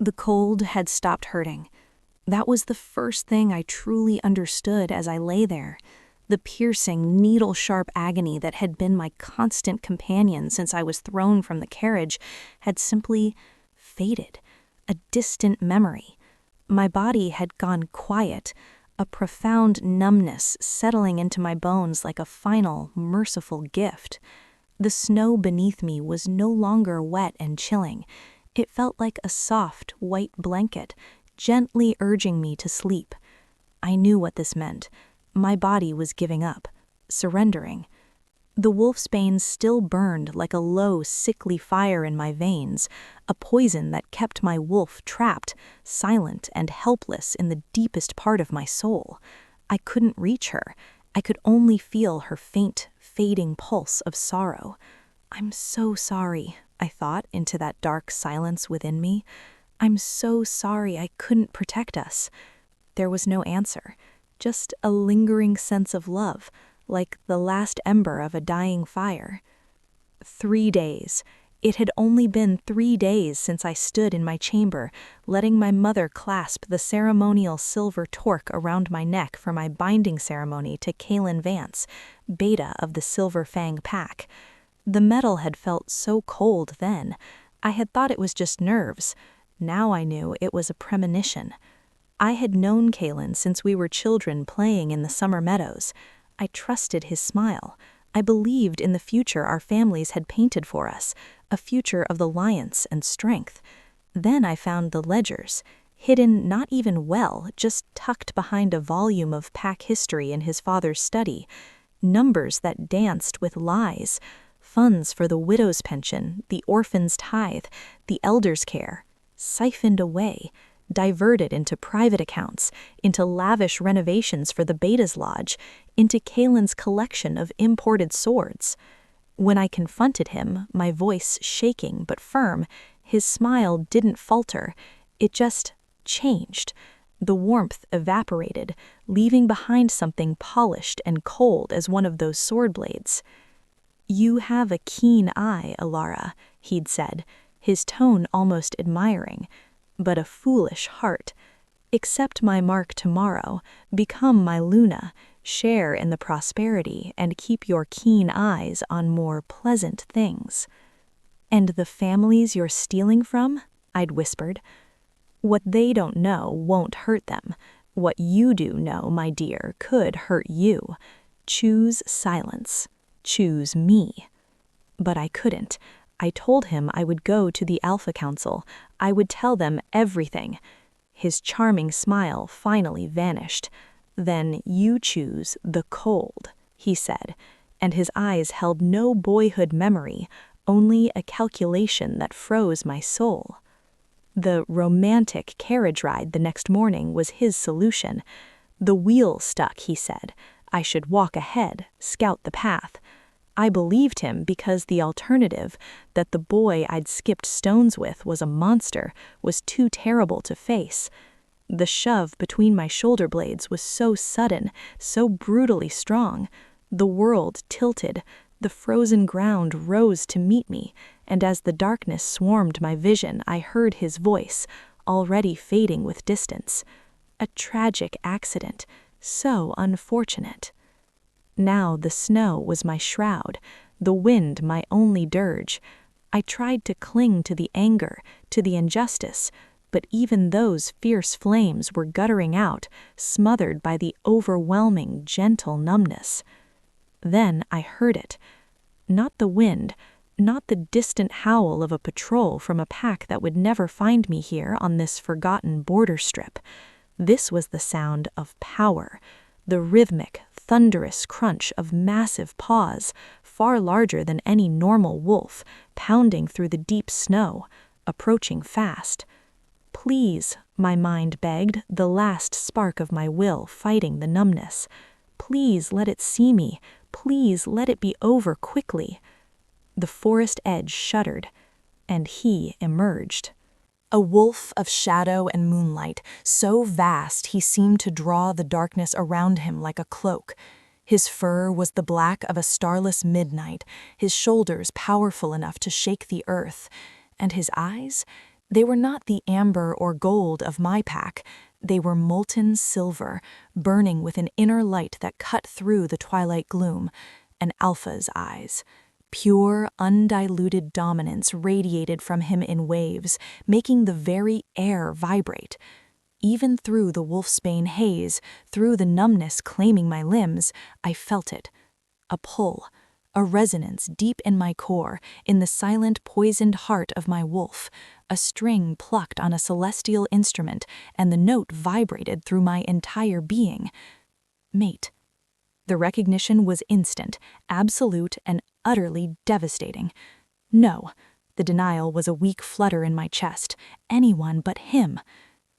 The cold had stopped hurting. That was the first thing I truly understood as I lay there. The piercing, needle-sharp agony that had been my constant companion since I was thrown from the carriage had simply faded, a distant memory. My body had gone quiet, a profound numbness settling into my bones like a final, merciful gift. The snow beneath me was no longer wet and chilling. It felt like a soft, white blanket, gently urging me to sleep. I knew what this meant. My body was giving up, surrendering. The wolfsbane still burned like a low, sickly fire in my veins, a poison that kept my wolf trapped, silent and helpless in the deepest part of my soul. I couldn't reach her. I could only feel her faint, fading pulse of sorrow. "I'm so sorry," I thought into that dark silence within me. "I'm so sorry I couldn't protect us." There was no answer, just a lingering sense of love, like the last ember of a dying fire. 3 days. It had only been 3 days since I stood in my chamber, letting my mother clasp the ceremonial silver torque around my neck for my binding ceremony to Kaelin Vance, beta of the Silver Fang pack. The metal had felt so cold then. I had thought it was just nerves. Now I knew it was a premonition. I had known Kaelin since we were children playing in the summer meadows. I trusted his smile. I believed in the future our families had painted for us, a future of alliance and strength. Then I found the ledgers, hidden not even well, just tucked behind a volume of pack history in his father's study. Numbers that danced with lies. Funds for the widow's pension, the orphan's tithe, the elder's care, siphoned away, diverted into private accounts, into lavish renovations for the Beta's lodge, into Kaelin's collection of imported swords. When I confronted him, my voice shaking but firm, his smile didn't falter. It just changed. The warmth evaporated, leaving behind something polished and cold as one of those sword blades. "You have a keen eye, Alara," he'd said, his tone almost admiring, "but a foolish heart. Accept my mark tomorrow, become my Luna, share in the prosperity, and keep your keen eyes on more pleasant things." "And the families you're stealing from?" I'd whispered. "What they don't know won't hurt them. What you do know, my dear, could hurt you. Choose silence. Choose me." But I couldn't. I told him I would go to the Alpha Council. I would tell them everything. His charming smile finally vanished. "Then you choose the cold," he said, and his eyes held no boyhood memory, only a calculation that froze my soul. The romantic carriage ride the next morning was his solution. The wheel stuck, he said. I should walk ahead, scout the path. I believed him because the alternative, that the boy I'd skipped stones with was a monster, was too terrible to face. The shove between my shoulder blades was so sudden, so brutally strong. The world tilted, the frozen ground rose to meet me, and as the darkness swarmed my vision, I heard his voice, already fading with distance. A tragic accident, so unfortunate. Now the snow was my shroud, the wind my only dirge. I tried to cling to the anger, to the injustice, but even those fierce flames were guttering out, smothered by the overwhelming, gentle numbness. Then I heard it. Not the wind, not the distant howl of a patrol from a pack that would never find me here on this forgotten border strip. This was the sound of power, the rhythmic, thunderous crunch of massive paws, far larger than any normal wolf, pounding through the deep snow, approaching fast. "Please," my mind begged, the last spark of my will fighting the numbness. "Please let it see me. Please let it be over quickly." The forest edge shuddered, and he emerged. A wolf of shadow and moonlight, so vast he seemed to draw the darkness around him like a cloak. His fur was the black of a starless midnight, his shoulders powerful enough to shake the earth, and his eyes, They were not the amber or gold of my pack. They were molten silver, burning with an inner light that cut through the twilight gloom. An alpha's eyes. Pure, undiluted dominance radiated from him in waves, making the very air vibrate. Even through the wolfsbane haze, through the numbness claiming my limbs, I felt it. A pull, a resonance deep in my core, in the silent, poisoned heart of my wolf. A string plucked on a celestial instrument, and the note vibrated through my entire being. Mate. The recognition was instant, absolute, and utterly devastating. No, the denial was a weak flutter in my chest. Anyone but him.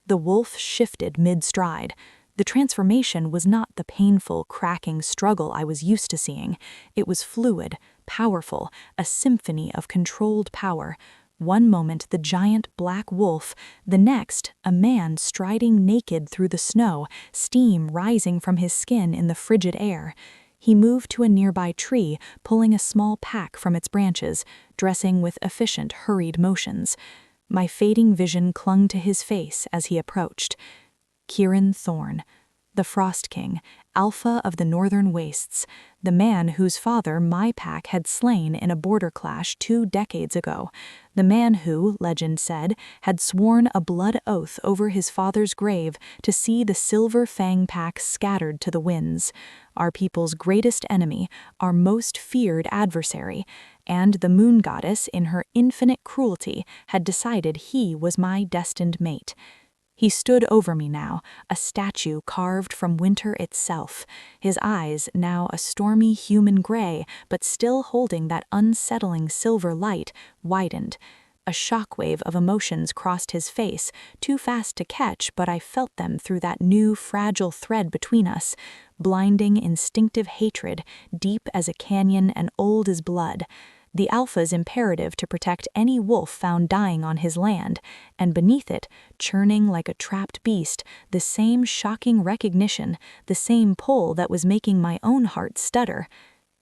The wolf shifted mid-stride. The transformation was not the painful, cracking struggle I was used to seeing. It was fluid, powerful, a symphony of controlled power. One moment the giant black wolf, the next a man striding naked through the snow, steam rising from his skin in the frigid air. He moved to a nearby tree, pulling a small pack from its branches, dressing with efficient, hurried motions. My fading vision clung to his face as he approached. Kieran Thorne, the Frost King, alpha of the northern wastes, the man whose father my pack had slain in a border clash 2 decades ago, the man who, legend said, had sworn a blood oath over his father's grave to see the Silver Fang pack scattered to the winds, our people's greatest enemy, our most feared adversary, and the moon goddess, in her infinite cruelty, had decided he was my destined mate. He stood over me now, a statue carved from winter itself, his eyes now a stormy human gray, but still holding that unsettling silver light, widened. A shockwave of emotions crossed his face, too fast to catch, but I felt them through that new, fragile thread between us. Blinding, instinctive hatred, deep as a canyon and old as blood. The alpha's imperative to protect any wolf found dying on his land, and beneath it, churning like a trapped beast, the same shocking recognition, the same pull that was making my own heart stutter.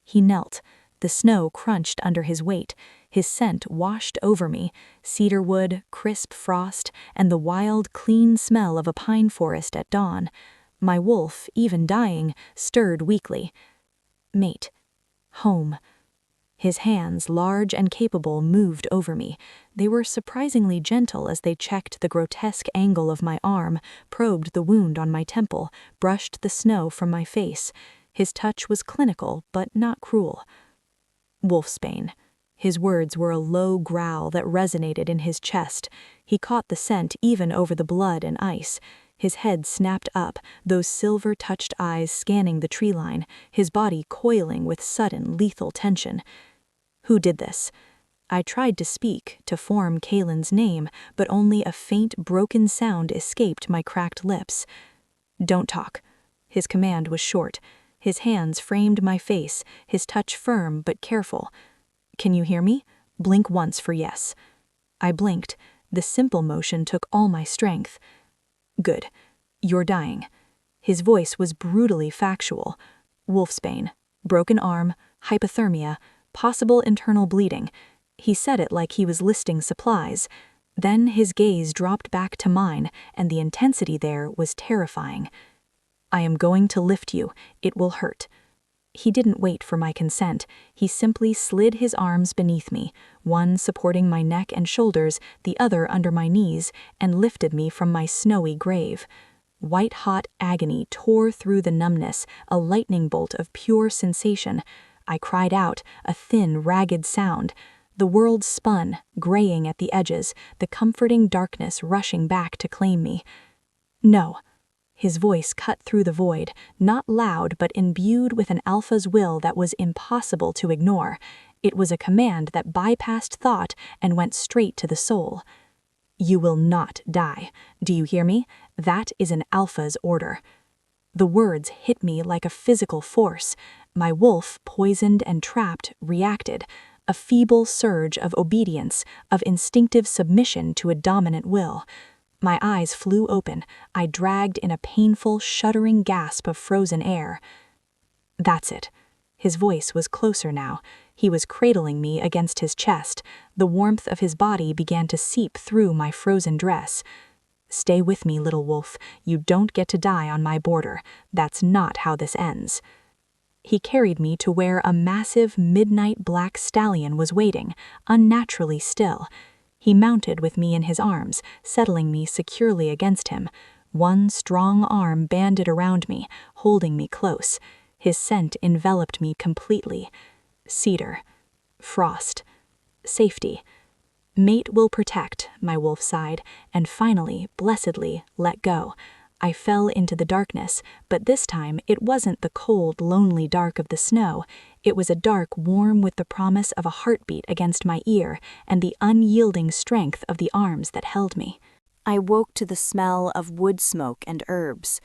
He knelt. The snow crunched under his weight. His scent washed over me, cedarwood, crisp frost, and the wild, clean smell of a pine forest at dawn. My wolf, even dying, stirred weakly. Mate. Home. His hands, large and capable, moved over me. They were surprisingly gentle as they checked the grotesque angle of my arm, probed the wound on my temple, brushed the snow from my face. His touch was clinical, but not cruel. Wolfsbane. His words were a low growl that resonated in his chest. He caught the scent even over the blood and ice. His head snapped up, those silver-touched eyes scanning the tree line, his body coiling with sudden, lethal tension. Who did this? I tried to speak, to form Kalen's name, but only a faint, broken sound escaped my cracked lips. Don't talk. His command was short. His hands framed my face, his touch firm but careful. Can you hear me? Blink once for yes. I blinked. The simple motion took all my strength. Good. You're dying. His voice was brutally factual. Wolfsbane. Broken arm. Hypothermia. Possible internal bleeding. He said it like he was listing supplies. Then his gaze dropped back to mine, and the intensity there was terrifying. I am going to lift you. It will hurt. He didn't wait for my consent. He simply slid his arms beneath me, one supporting my neck and shoulders, the other under my knees, and lifted me from my snowy grave. White-hot agony tore through the numbness, a lightning bolt of pure sensation. I cried out, a thin, ragged sound. The world spun, graying at the edges, the comforting darkness rushing back to claim me. No. His voice cut through the void, not loud but imbued with an alpha's will that was impossible to ignore. It was a command that bypassed thought and went straight to the soul. You will not die. Do you hear me? That is an alpha's order. The words hit me like a physical force. My wolf, poisoned and trapped, reacted. A feeble surge of obedience, of instinctive submission to a dominant will. My eyes flew open. I dragged in a painful, shuddering gasp of frozen air. That's it. His voice was closer now. He was cradling me against his chest. The warmth of his body began to seep through my frozen dress. "Stay with me, little wolf. You don't get to die on my border. That's not how this ends." He carried me to where a massive midnight black stallion was waiting, unnaturally still. He mounted with me in his arms, settling me securely against him. One strong arm banded around me, holding me close. His scent enveloped me completely. Cedar. Frost. Safety. "Mate will protect," my wolf sighed, and finally, blessedly, let go. I fell into the darkness, but this time it wasn't the cold, lonely dark of the snow. It was a dark warm with the promise of a heartbeat against my ear and the unyielding strength of the arms that held me. I woke to the smell of wood smoke and herbs.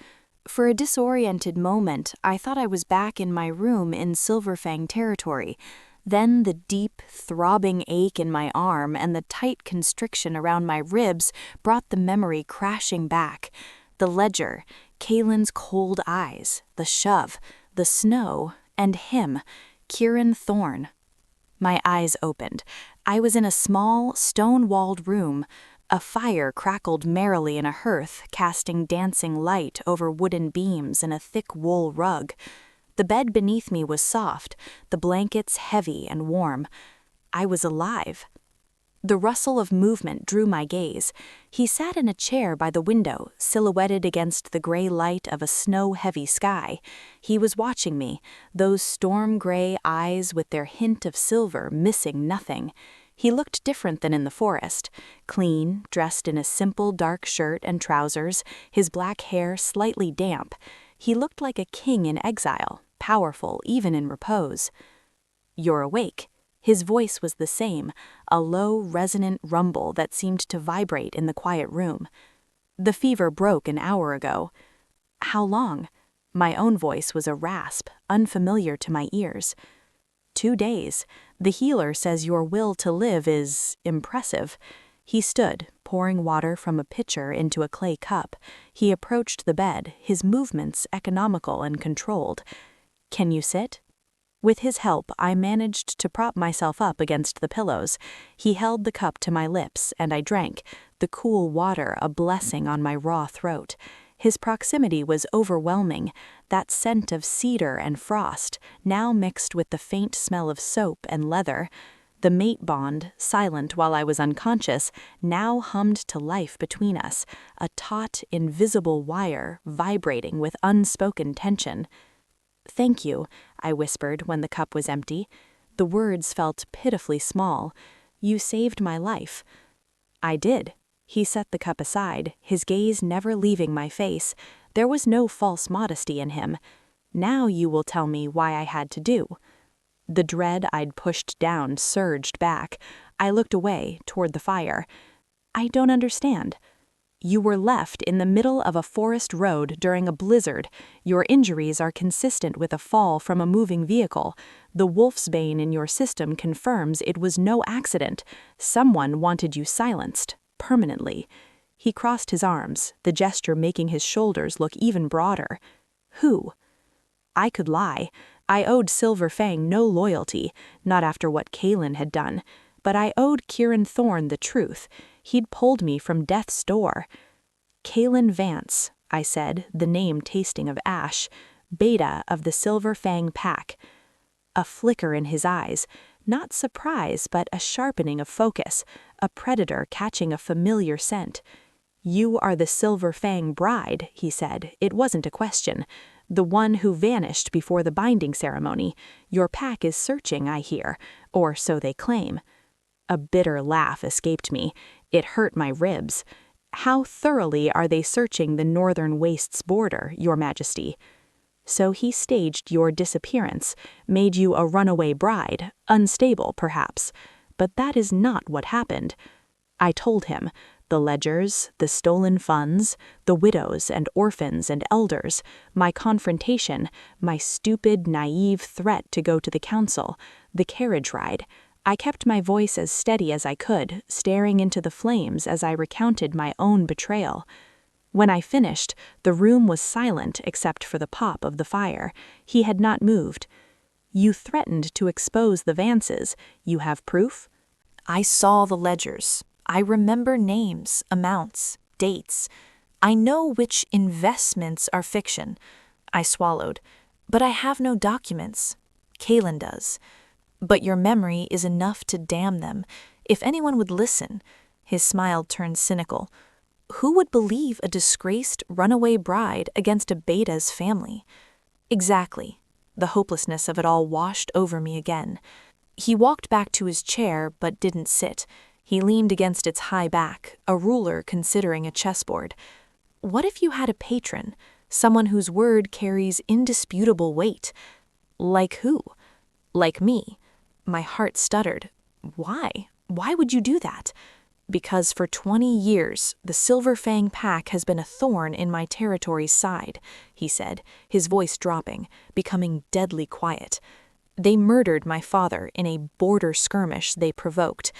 For a disoriented moment, I thought I was back in my room in Silverfang territory. Then the deep, throbbing ache in my arm and the tight constriction around my ribs brought the memory crashing back. The ledger, Kaylin's cold eyes, the shove, the snow, and him, Kieran Thorne. My eyes opened. I was in a small, stone-walled room. A fire crackled merrily in a hearth, casting dancing light over wooden beams and a thick wool rug. The bed beneath me was soft, the blankets heavy and warm. I was alive. The rustle of movement drew my gaze. He sat in a chair by the window, silhouetted against the gray light of a snow-heavy sky. He was watching me, those storm-gray eyes with their hint of silver missing nothing. He looked different than in the forest. Clean, dressed in a simple dark shirt and trousers, his black hair slightly damp. He looked like a king in exile, powerful even in repose. "You're awake." His voice was the same, a low, resonant rumble that seemed to vibrate in the quiet room. "The fever broke an hour ago." "How long?" My own voice was a rasp, unfamiliar to my ears. 2 days. The healer says your will to live is impressive." He stood, pouring water from a pitcher into a clay cup. He approached the bed, his movements economical and controlled. "Can you sit?" With his help, I managed to prop myself up against the pillows. He held the cup to my lips, and I drank, the cool water a blessing on my raw throat. His proximity was overwhelming, that scent of cedar and frost, now mixed with the faint smell of soap and leather. The mate bond, silent while I was unconscious, now hummed to life between us, a taut, invisible wire vibrating with unspoken tension. "Thank you," I whispered when the cup was empty. The words felt pitifully small. "You saved my life." "I did." He set the cup aside, his gaze never leaving my face. There was no false modesty in him. "Now you will tell me why I had to do." The dread I'd pushed down surged back. I looked away, toward the fire. "I don't understand." "You were left in the middle of a forest road during a blizzard. Your injuries are consistent with a fall from a moving vehicle. The wolfsbane in your system confirms it was no accident. Someone wanted you silenced, permanently." He crossed his arms, the gesture making his shoulders look even broader. "Who?" I could lie. I owed Silverfang no loyalty, not after what Kaylin had done. But I owed Kieran Thorne the truth. He'd pulled me from death's door. "Kaylin Vance," I said, the name tasting of ash. "Beta of the Silverfang pack." A flicker in his eyes. Not surprise, but a sharpening of focus. A predator catching a familiar scent. "You are the Silverfang bride," he said. It wasn't a question. "The one who vanished before the binding ceremony. Your pack is searching, I hear. Or so they claim." A bitter laugh escaped me. It hurt my ribs. "How thoroughly are they searching the northern wastes border, Your Majesty?" "So he staged your disappearance, made you a runaway bride, unstable perhaps. But that is not what happened." I told him. The ledgers, the stolen funds, the widows and orphans and elders, my confrontation, my stupid, naive threat to go to the council, the carriage ride. I kept my voice as steady as I could, staring into the flames as I recounted my own betrayal. When I finished, the room was silent except for the pop of the fire. He had not moved. You threatened to expose the Vances. You have proof?" "I saw the ledgers. I remember names, amounts, dates. I know which investments are fiction." I swallowed. "But I have no documents. Kalen does." "But your memory is enough to damn them. If anyone would listen." His smile turned cynical. "Who would believe a disgraced, runaway bride against a Beta's family?" Exactly. The hopelessness of it all washed over me again. He walked back to his chair, but didn't sit. He leaned against its high back, a ruler considering a chessboard. "What if you had a patron, someone whose word carries indisputable weight?" "Like who?" "Like me." My heart stuttered. "Why? Why would you do that?" "Because for 20 years, the Silver Fang pack has been a thorn in my territory's side," he said, his voice dropping, becoming deadly quiet. "They murdered my father in a border skirmish they provoked.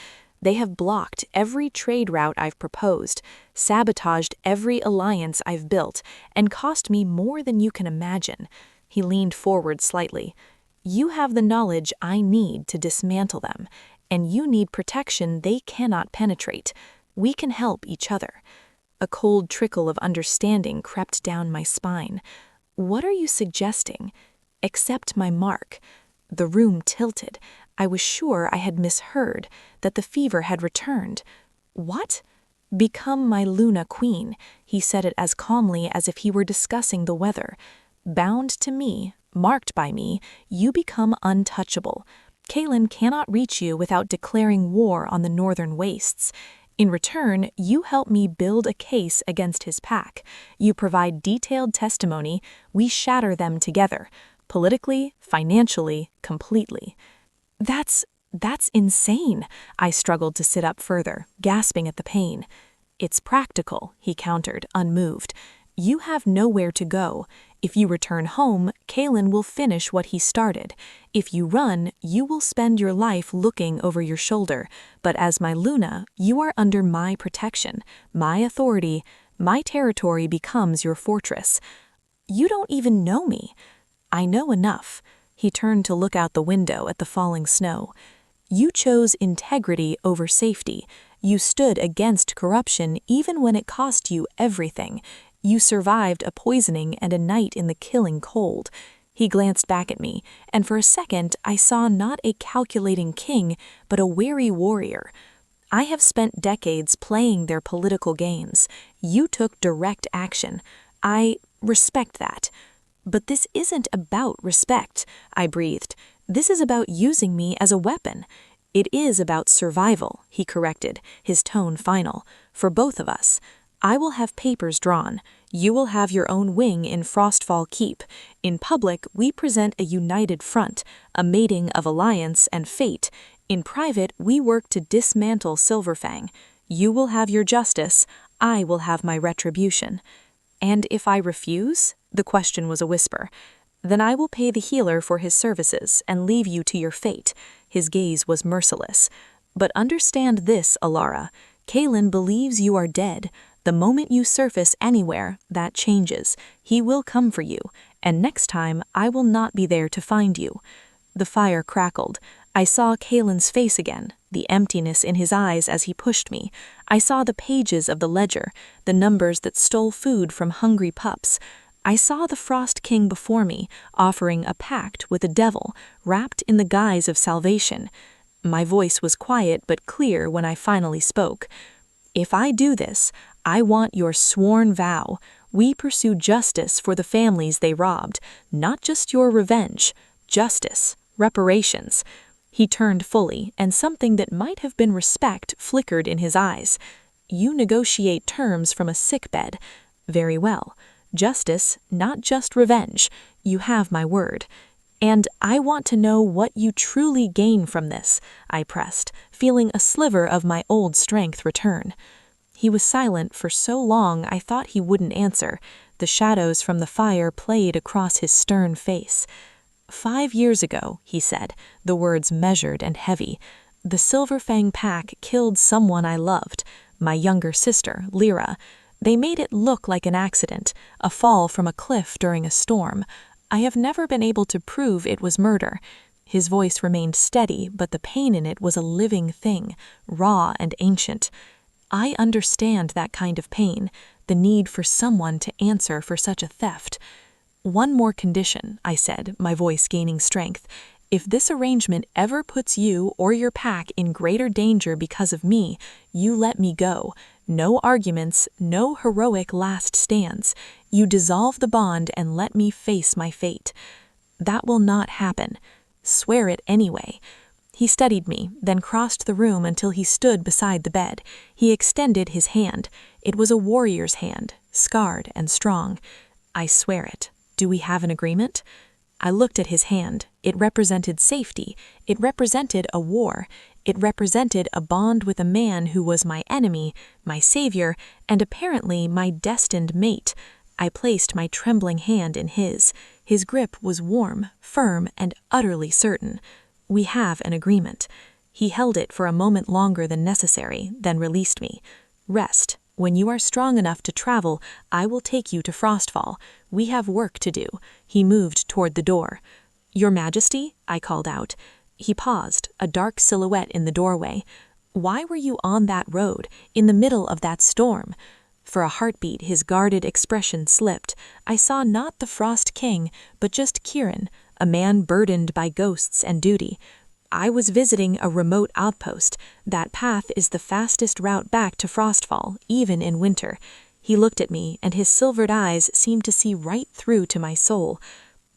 They have blocked every trade route I've proposed, sabotaged every alliance I've built, and cost me more than you can imagine." He leaned forward slightly. "You have the knowledge I need to dismantle them, and you need protection they cannot penetrate. We can help each other." A cold trickle of understanding crept down my spine. "What are you suggesting?" "Accept my mark." The room tilted. I was sure I had misheard, that the fever had returned. "What?" "Become my Luna Queen." He said it as calmly as if he were discussing the weather. "Bound to me, marked by me, you become untouchable. Kalen cannot reach you without declaring war on the northern wastes. In return, you help me build a case against his pack. You provide detailed testimony. We shatter them together. Politically, financially, completely." That's insane." I struggled to sit up further, gasping at the pain. "It's practical," he countered, unmoved. "You have nowhere to go. If you return home, Kalen will finish what he started. If you run, you will spend your life looking over your shoulder. But as my Luna, you are under my protection, my authority. My territory becomes your fortress." "You don't even know me." "I know enough." He turned to look out the window at the falling snow. "You chose integrity over safety. You stood against corruption even when it cost you everything. You survived a poisoning and a night in the killing cold." He glanced back at me, and for a second I saw not a calculating king, but a wary warrior. "I have spent decades playing their political games. You took direct action. I respect that." "But this isn't about respect," I breathed. "This is about using me as a weapon." "It is about survival," he corrected, his tone final, "for both of us. I will have papers drawn. You will have your own wing in Frostfall Keep. In public, we present a united front, a mating of alliance and fate. In private, we work to dismantle Silverfang. You will have your justice. I will have my retribution." "And if I refuse?" The question was a whisper. "Then I will pay the healer for his services and leave you to your fate." His gaze was merciless. "But understand this, Alara. Kalen believes you are dead. The moment you surface anywhere, that changes. He will come for you, and next time I will not be there to find you." The fire crackled. I saw Kalen's face again, the emptiness in his eyes as he pushed me. I saw the pages of the ledger, the numbers that stole food from hungry pups. I saw the Frost King before me, offering a pact with a devil, wrapped in the guise of salvation. My voice was quiet but clear when I finally spoke. "If I do this, I want your sworn vow. We pursue justice for the families they robbed, not just your revenge. Justice, reparations." He turned fully, and something that might have been respect flickered in his eyes. "You negotiate terms from a sickbed. Very well. Justice, not just revenge. You have my word. And I want to know what you truly gain from this," I pressed, feeling a sliver of my old strength return. He was silent for so long I thought he wouldn't answer. The shadows from the fire played across his stern face. 5 years ago," he said, the words measured and heavy, "the Silverfang pack killed someone I loved, my younger sister, Lyra. They made it look like an accident, a fall from a cliff during a storm. I have never been able to prove it was murder. His voice remained steady, but the pain in it was a living thing, raw and ancient. I understand that kind of pain, the need for someone to answer for such a theft. One more condition, I said, my voice gaining strength. If this arrangement ever puts you or your pack in greater danger because of me, you let me go. No arguments, no heroic last stands. You dissolve the bond and let me face my fate. That will not happen. Swear it anyway. He studied me, then crossed the room until he stood beside the bed. He extended his hand. It was a warrior's hand, scarred and strong. I swear it. Do we have an agreement? I looked at his hand. It represented safety. It represented a war. It represented a bond with a man who was my enemy, my savior, and apparently my destined mate. I placed my trembling hand in his. His grip was warm, firm, and utterly certain. We have an agreement. He held it for a moment longer than necessary, then released me. Rest. When you are strong enough to travel, I will take you to Frostfall. We have work to do. He moved toward the door. Your Majesty, I called out. He paused, a dark silhouette in the doorway. Why were you on that road, in the middle of that storm? For a heartbeat, his guarded expression slipped. I saw not the Frost King, but just Kieran, a man burdened by ghosts and duty. I was visiting a remote outpost. That path is the fastest route back to Frostfall, even in winter. He looked at me, and his silvered eyes seemed to see right through to my soul.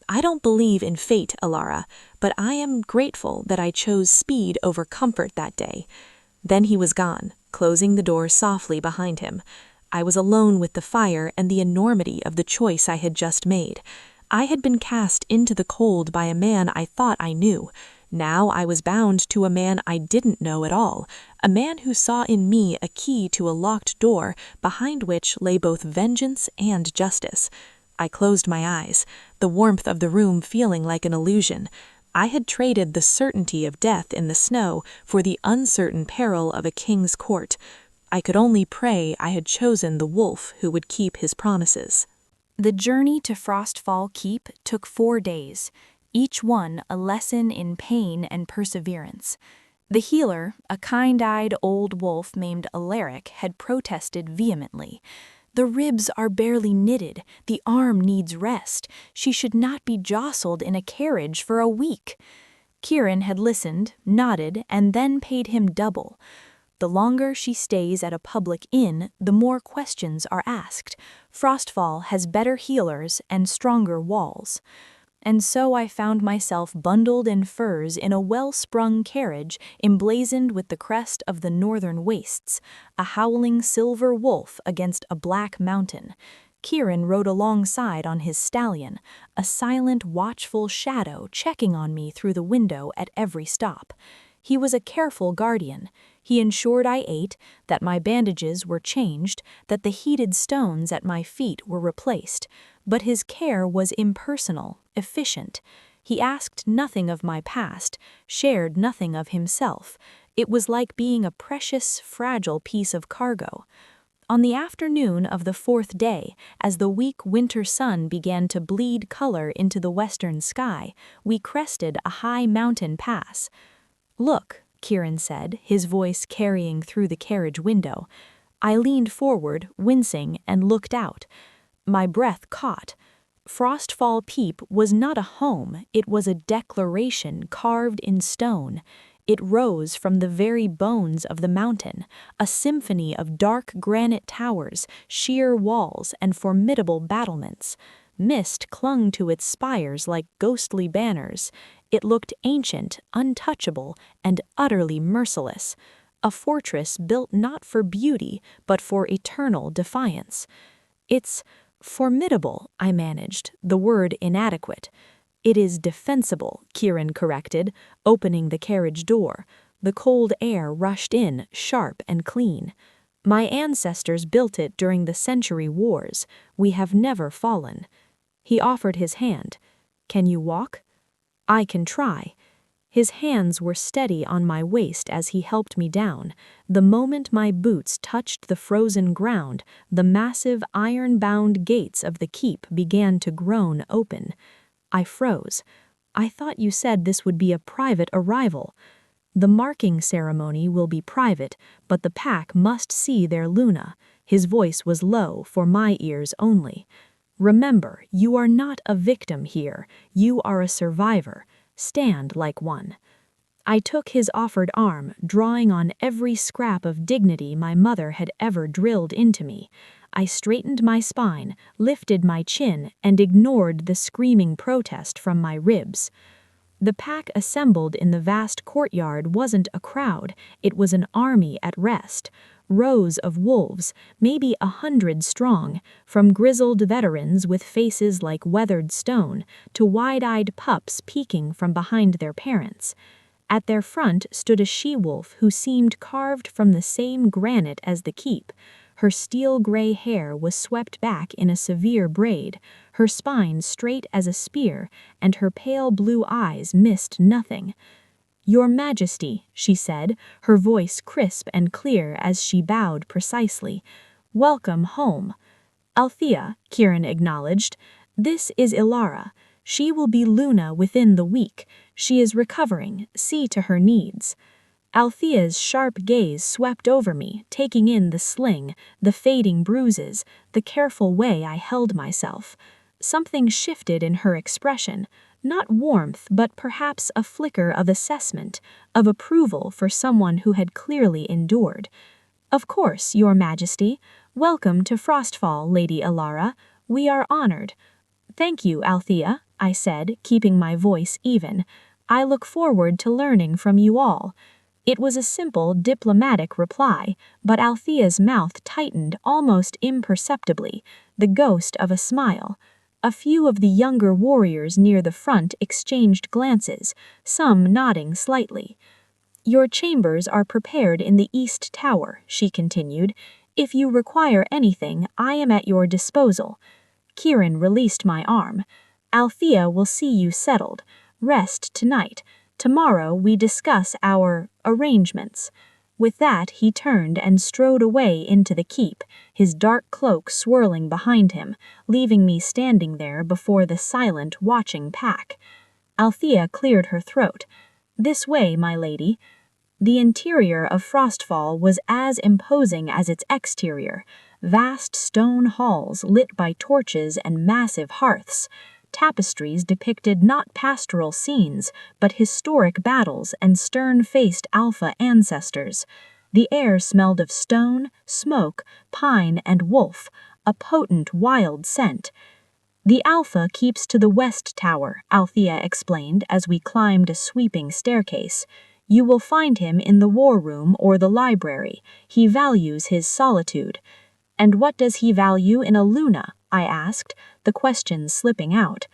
I don't believe in fate, Alara, but I am grateful that I chose speed over comfort that day. Then he was gone, closing the door softly behind him. I was alone with the fire and the enormity of the choice I had just made. I had been cast into the cold by a man I thought I knew. Now I was bound to a man I didn't know at all, a man who saw in me a key to a locked door behind which lay both vengeance and justice. I closed my eyes, the warmth of the room feeling like an illusion. I had traded the certainty of death in the snow for the uncertain peril of a king's court. I could only pray I had chosen the wolf who would keep his promises. The journey to Frostfall Keep took 4 days, each one a lesson in pain and perseverance. The healer, a kind-eyed old wolf named Alaric, had protested vehemently. The ribs are barely knitted, the arm needs rest, she should not be jostled in a carriage for a week. Kieran had listened, nodded, and then paid him double. The longer she stays at a public inn, the more questions are asked. Frostfall has better healers and stronger walls. And so I found myself bundled in furs in a well-sprung carriage emblazoned with the crest of the northern wastes, a howling silver wolf against a black mountain. Kieran rode alongside on his stallion, a silent, watchful shadow checking on me through the window at every stop. He was a careful guardian. He ensured I ate, that my bandages were changed, that the heated stones at my feet were replaced. But his care was impersonal, efficient. He asked nothing of my past, shared nothing of himself. It was like being a precious, fragile piece of cargo. On the afternoon of the 4th day, as the weak winter sun began to bleed color into the western sky, we crested a high mountain pass. "Look," Kieran said, his voice carrying through the carriage window. I leaned forward, wincing, and looked out. My breath caught. Frostfall Peep was not a home, it was a declaration carved in stone. It rose from the very bones of the mountain, a symphony of dark granite towers, sheer walls, and formidable battlements. Mist clung to its spires like ghostly banners. It looked ancient, untouchable, and utterly merciless. A fortress built not for beauty, but for eternal defiance. It's formidable, I managed, the word inadequate. It is defensible, Kieran corrected, opening the carriage door. The cold air rushed in, sharp and clean. My ancestors built it during the century wars. We have never fallen. He offered his hand. Can you walk? I can try. His hands were steady on my waist as he helped me down. The moment my boots touched the frozen ground, the massive iron-bound gates of the keep began to groan open. I froze. I thought you said this would be a private arrival. The marking ceremony will be private, but the pack must see their Luna. His voice was low, for my ears only. Remember, you are not a victim here. You are a survivor. Stand like one. I took his offered arm, drawing on every scrap of dignity my mother had ever drilled into me. I straightened my spine, lifted my chin, and ignored the screaming protest from my ribs. The pack assembled in the vast courtyard wasn't a crowd, it was an army at rest. Rows of wolves, maybe 100 strong, from grizzled veterans with faces like weathered stone to wide-eyed pups peeking from behind their parents. At their front stood a she-wolf who seemed carved from the same granite as the keep. Her steel-gray hair was swept back in a severe braid, her spine straight as a spear, and her pale blue eyes missed nothing. "Your Majesty," she said, her voice crisp and clear as she bowed precisely. "Welcome home." "Althea," Kieran acknowledged. "This is Ilara. She will be Luna within the week. She is recovering. See to her needs." Althea's sharp gaze swept over me, taking in the sling, the fading bruises, the careful way I held myself. Something shifted in her expression, not warmth, but perhaps a flicker of assessment, of approval for someone who had clearly endured. "Of course, Your Majesty. Welcome to Frostfall, Lady Ilara. We are honored." "Thank you, Althea," I said, keeping my voice even. "I look forward to learning from you all." It was a simple, diplomatic reply, but Althea's mouth tightened almost imperceptibly, the ghost of a smile. A few of the younger warriors near the front exchanged glances, some nodding slightly. "Your chambers are prepared in the East Tower," she continued. "If you require anything, I am at your disposal." Kieran released my arm. "Althea will see you settled. Rest tonight. Tomorrow we discuss our arrangements." With that he turned and strode away into the keep, his dark cloak swirling behind him, leaving me standing there before the silent, watching pack. Althea cleared her throat. "This way, my lady." The interior of Frostfall was as imposing as its exterior, vast stone halls lit by torches and massive hearths. Tapestries depicted not pastoral scenes, but historic battles and stern-faced alpha ancestors. The air smelled of stone, smoke, pine, and wolf, a potent wild scent. "The alpha keeps to the west tower," Althea explained as we climbed a sweeping staircase. "You will find him in the war room or the library. He values his solitude." "And what does he value in a Luna?" I asked, the question slipping out.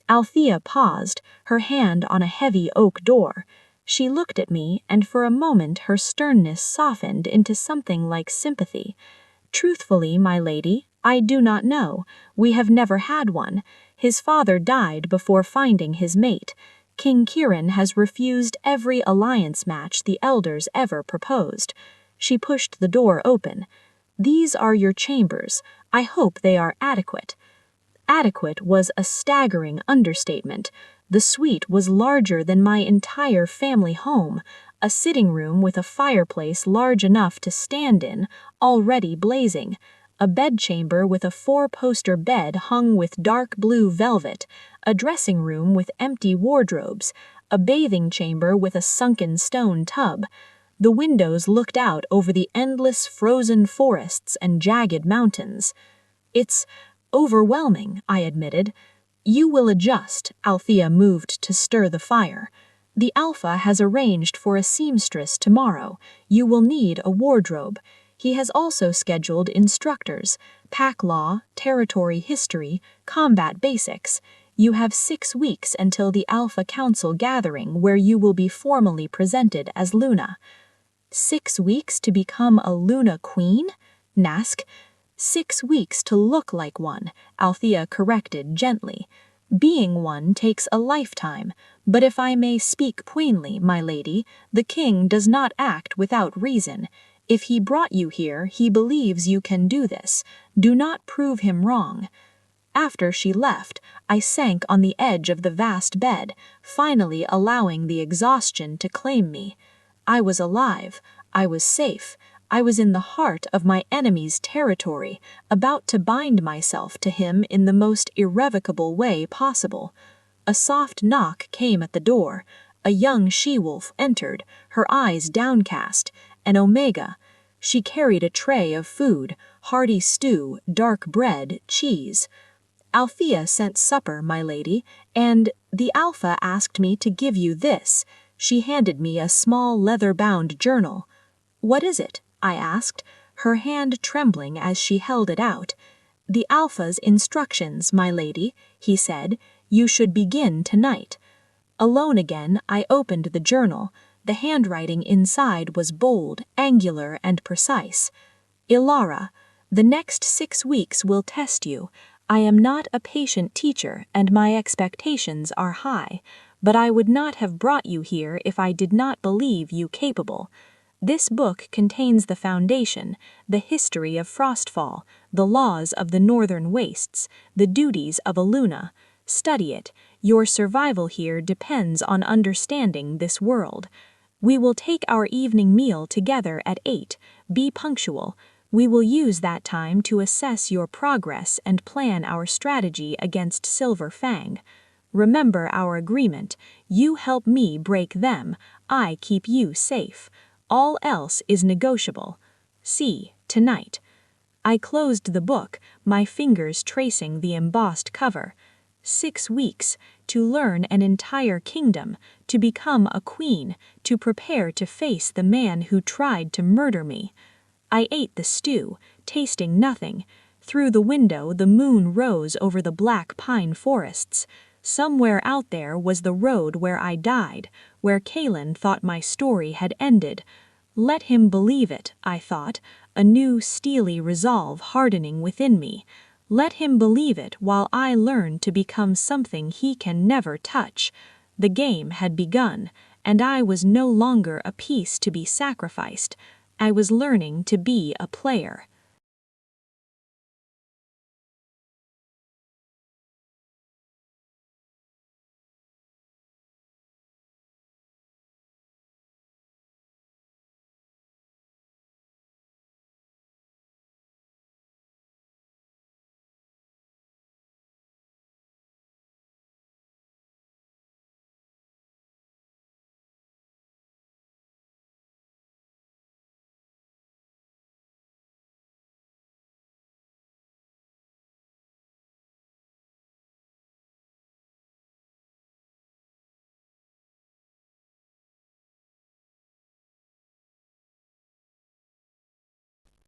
Althea paused, her hand on a heavy oak door. She looked at me, and for a moment her sternness softened into something like sympathy. "Truthfully, my lady, I do not know. We have never had one. His father died before finding his mate. King Kieran has refused every alliance match the elders ever proposed." She pushed the door open. "These are your chambers. I hope they are adequate." Adequate was a staggering understatement. The suite was larger than my entire family home, a sitting room with a fireplace large enough to stand in, already blazing, a bedchamber with a 4-poster bed hung with dark blue velvet, a dressing room with empty wardrobes, a bathing chamber with a sunken stone tub. The windows looked out over the endless frozen forests and jagged mountains. "It's overwhelming," I admitted. "You will adjust." Althea moved to stir the fire. "The Alpha has arranged for a seamstress tomorrow. You will need a wardrobe. He has also scheduled instructors, pack law, territory history, combat basics. You have 6 weeks until the Alpha Council gathering where you will be formally presented as Luna." 6 weeks to become a Luna Queen? Nask. 6 weeks to look like one, Althea corrected gently. Being one takes a lifetime, but if I may speak plainly, my lady, the king does not act without reason. If he brought you here, he believes you can do this. Do not prove him wrong. After she left, I sank on the edge of the vast bed, finally allowing the exhaustion to claim me. I was alive. I was safe. I was in the heart of my enemy's territory, about to bind myself to him in the most irrevocable way possible. A soft knock came at the door. A young she-wolf entered, her eyes downcast, an omega. She carried a tray of food, hearty stew, dark bread, cheese. Althea sent supper, my lady, and the Alpha asked me to give you this. She handed me a small leather-bound journal. What is it? I asked, her hand trembling as she held it out. The Alpha's instructions, my lady, he said. You should begin tonight. Alone again, I opened the journal. The handwriting inside was bold, angular, and precise. Ilara, the next 6 weeks will test you. I am not a patient teacher, and my expectations are high, but I would not have brought you here if I did not believe you capable. This book contains the foundation, the history of Frostfall, the laws of the northern wastes, the duties of a Luna. Study it. Your survival here depends on understanding this world. We will take our evening meal together at 8. Be punctual. We will use that time to assess your progress and plan our strategy against Silver Fang. Remember our agreement. You help me break them. I keep you safe. All else is negotiable. See, tonight. I closed the book, my fingers tracing the embossed cover. 6 weeks, to learn an entire kingdom, to become a queen, to prepare to face the man who tried to murder me. I ate the stew, tasting nothing. Through the window the moon rose over the black pine forests. Somewhere out there was the road where I died, where Kaelin thought my story had ended. Let him believe it, I thought, a new steely resolve hardening within me. Let him believe it while I learn to become something he can never touch. The game had begun, and I was no longer a piece to be sacrificed. I was learning to be a player.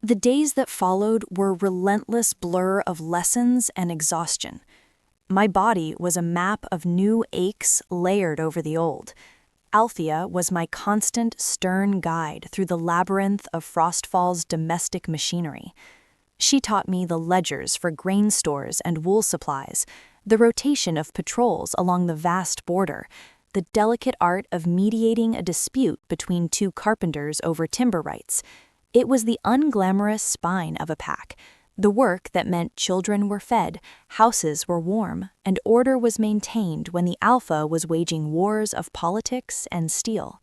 The days that followed were a relentless blur of lessons and exhaustion. My body was a map of new aches layered over the old. Althea was my constant, stern guide through the labyrinth of Frostfall's domestic machinery. She taught me the ledgers for grain stores and wool supplies, the rotation of patrols along the vast border, the delicate art of mediating a dispute between 2 carpenters over timber rights. It was the unglamorous spine of a pack, the work that meant children were fed, houses were warm, and order was maintained when the Alpha was waging wars of politics and steel.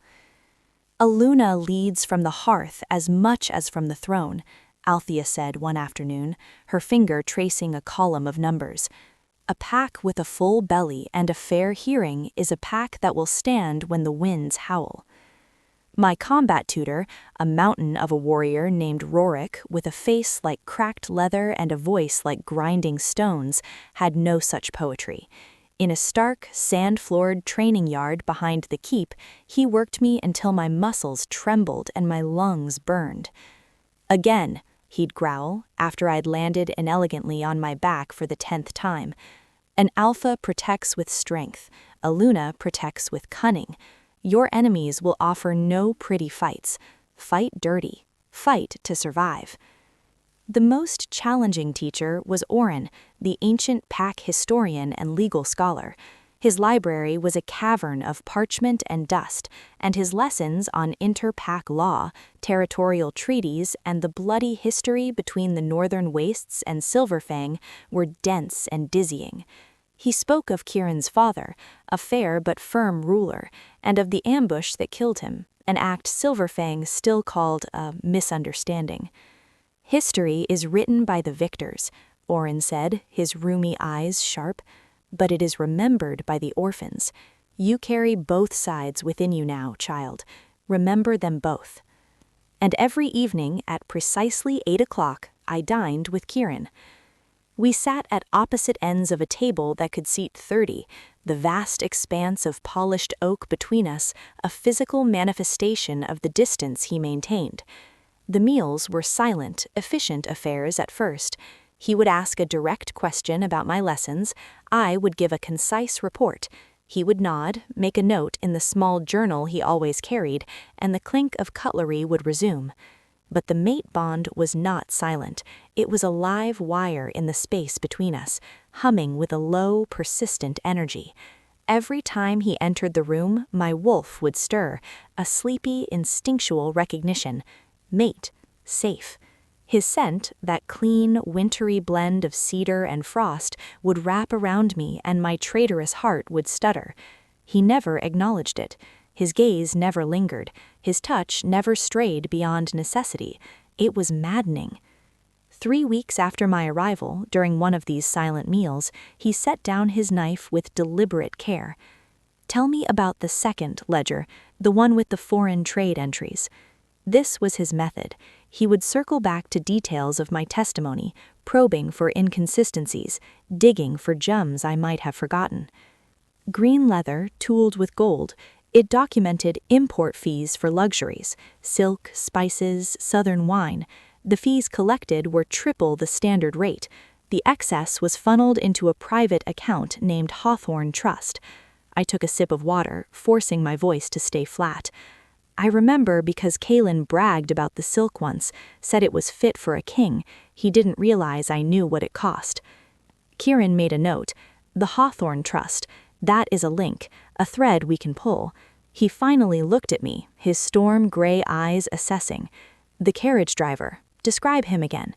A Luna leads from the hearth as much as from the throne, Althea said one afternoon, her finger tracing a column of numbers. A pack with a full belly and a fair hearing is a pack that will stand when the winds howl. My combat tutor, a mountain of a warrior named Rorik with a face like cracked leather and a voice like grinding stones, had no such poetry. In a stark, sand-floored training yard behind the keep, he worked me until my muscles trembled and my lungs burned. Again, he'd growl, after I'd landed inelegantly on my back for the 10th time. An Alpha protects with strength, a Luna protects with cunning. Your enemies will offer no pretty fights. Fight dirty. Fight to survive. The most challenging teacher was Oren, the ancient pack historian and legal scholar. His library was a cavern of parchment and dust, and his lessons on inter-pack law, territorial treaties, and the bloody history between the northern wastes and Silverfang were dense and dizzying. He spoke of Kieran's father, a fair but firm ruler, and of the ambush that killed him, an act Silverfang still called a misunderstanding. History is written by the victors, Orin said, his rheumy eyes sharp, but it is remembered by the orphans. You carry both sides within you now, child. Remember them both. And every evening at precisely 8 o'clock, I dined with Kieran. We sat at opposite ends of a table that could seat 30, the vast expanse of polished oak between us, a physical manifestation of the distance he maintained. The meals were silent, efficient affairs at first. He would ask a direct question about my lessons. I would give a concise report. He would nod, make a note in the small journal he always carried, and the clink of cutlery would resume. But the mate bond was not silent. It was a live wire in the space between us, humming with a low, persistent energy. Every time he entered the room, my wolf would stir, a sleepy, instinctual recognition. Mate, safe. His scent, that clean, wintry blend of cedar and frost, would wrap around me and my traitorous heart would stutter. He never acknowledged it. His gaze never lingered. His touch never strayed beyond necessity. It was maddening. 3 weeks after my arrival, during one of these silent meals, he set down his knife with deliberate care. Tell me about the second ledger, the one with the foreign trade entries. This was his method. He would circle back to details of my testimony, probing for inconsistencies, digging for gems I might have forgotten. Green leather, tooled with gold, it documented import fees for luxuries, silk, spices, southern wine. The fees collected were triple the standard rate. The excess was funneled into a private account named Hawthorne Trust. I took a sip of water, forcing my voice to stay flat. I remember because Kaelin bragged about the silk once, said it was fit for a king. He didn't realize I knew what it cost. Kieran made a note. The Hawthorne Trust. That is a link, a thread we can pull. He finally looked at me, his storm gray eyes assessing. The carriage driver. Describe him again.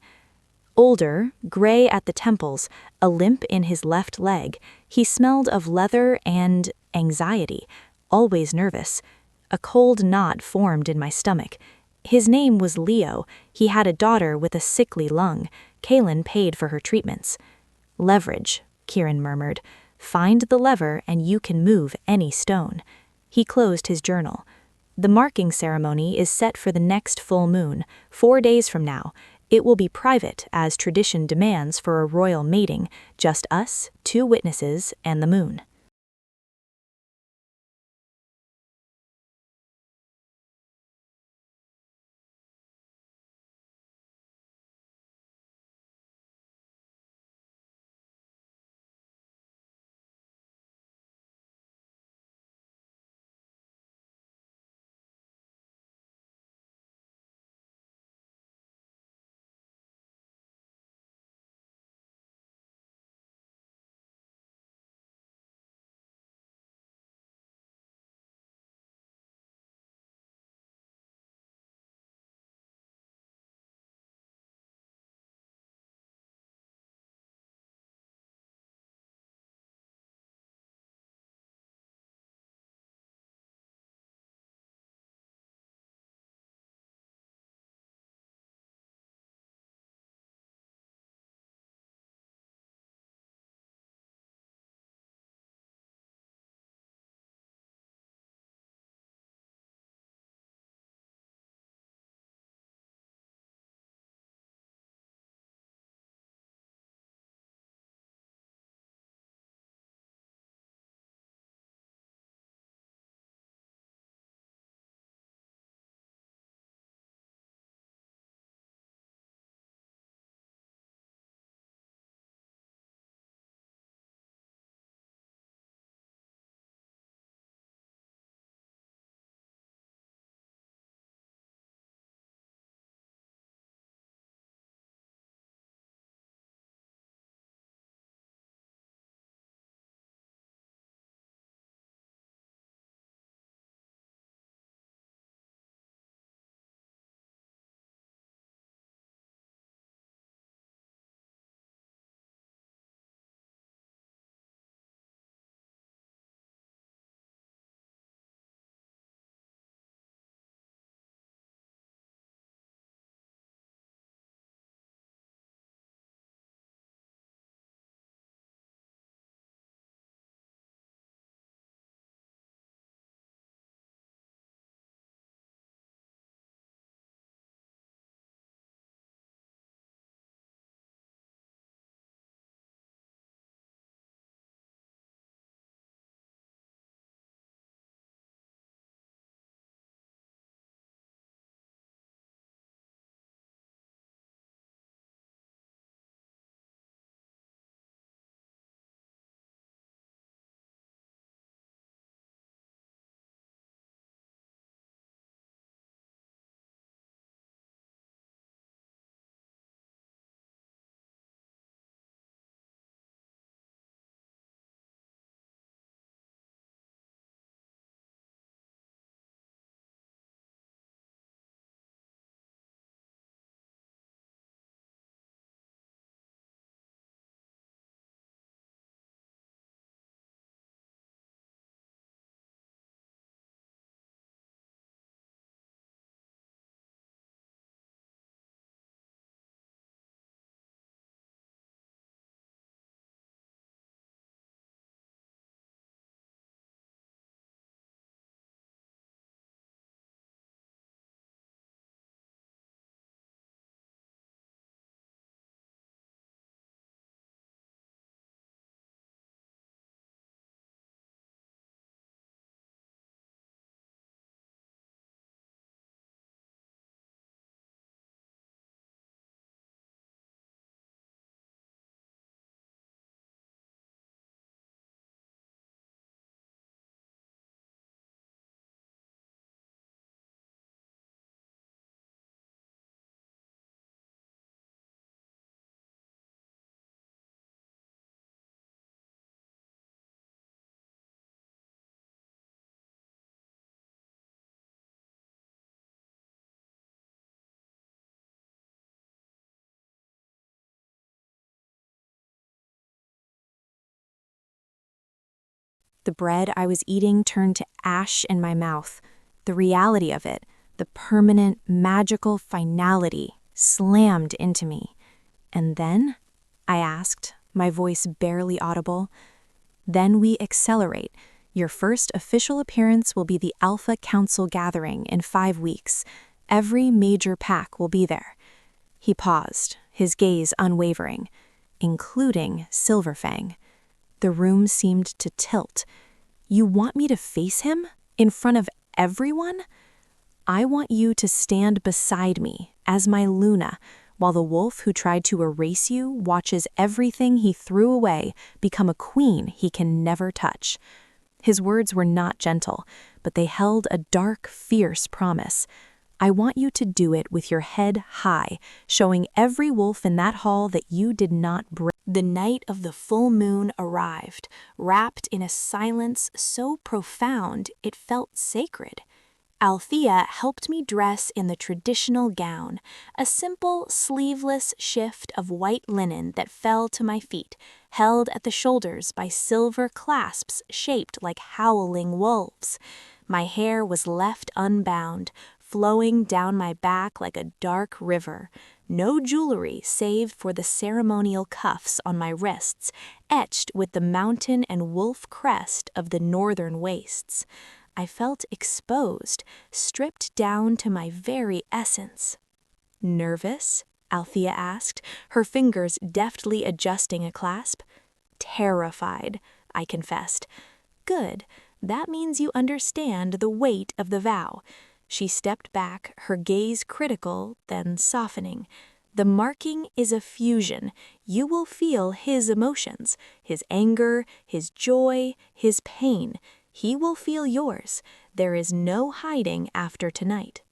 Older, gray at the temples, a limp in his left leg. He smelled of leather and anxiety, always nervous. A cold knot formed in my stomach. His name was Leo. He had a daughter with a sickly lung. Kaelin paid for her treatments. Leverage, Kieran murmured. Find the lever and you can move any stone. He closed his journal. The marking ceremony is set for the next full moon, 4 days from now. It will be private, as tradition demands for a royal mating, just us, 2 witnesses, and the moon. The bread I was eating turned to ash in my mouth. The reality of it, the permanent, magical finality, slammed into me. And then? I asked, my voice barely audible. Then we accelerate. Your first official appearance will be the Alpha Council gathering in 5 weeks. Every major pack will be there. He paused, his gaze unwavering, including Silverfang. The room seemed to tilt. You want me to face him? In front of everyone? I want you to stand beside me, as my Luna, while the wolf who tried to erase you watches everything he threw away become a queen he can never touch. His words were not gentle, but they held a dark, fierce promise. I want you to do it with your head high, showing every wolf in that hall that you did not break. The night of the full moon arrived, wrapped in a silence so profound it felt sacred. Althea helped me dress in the traditional gown, a simple, sleeveless shift of white linen that fell to my feet, held at the shoulders by silver clasps shaped like howling wolves. My hair was left unbound, flowing down my back like a dark river. No jewelry save for the ceremonial cuffs on my wrists, etched with the mountain and wolf crest of the northern wastes. I felt exposed, stripped down to my very essence. Nervous? Althea asked, her fingers deftly adjusting a clasp. Terrified, I confessed. Good, that means you understand the weight of the vow. She stepped back, her gaze critical, then softening. The marking is a fusion. You will feel his emotions, his anger, his joy, his pain. He will feel yours. There is no hiding after tonight.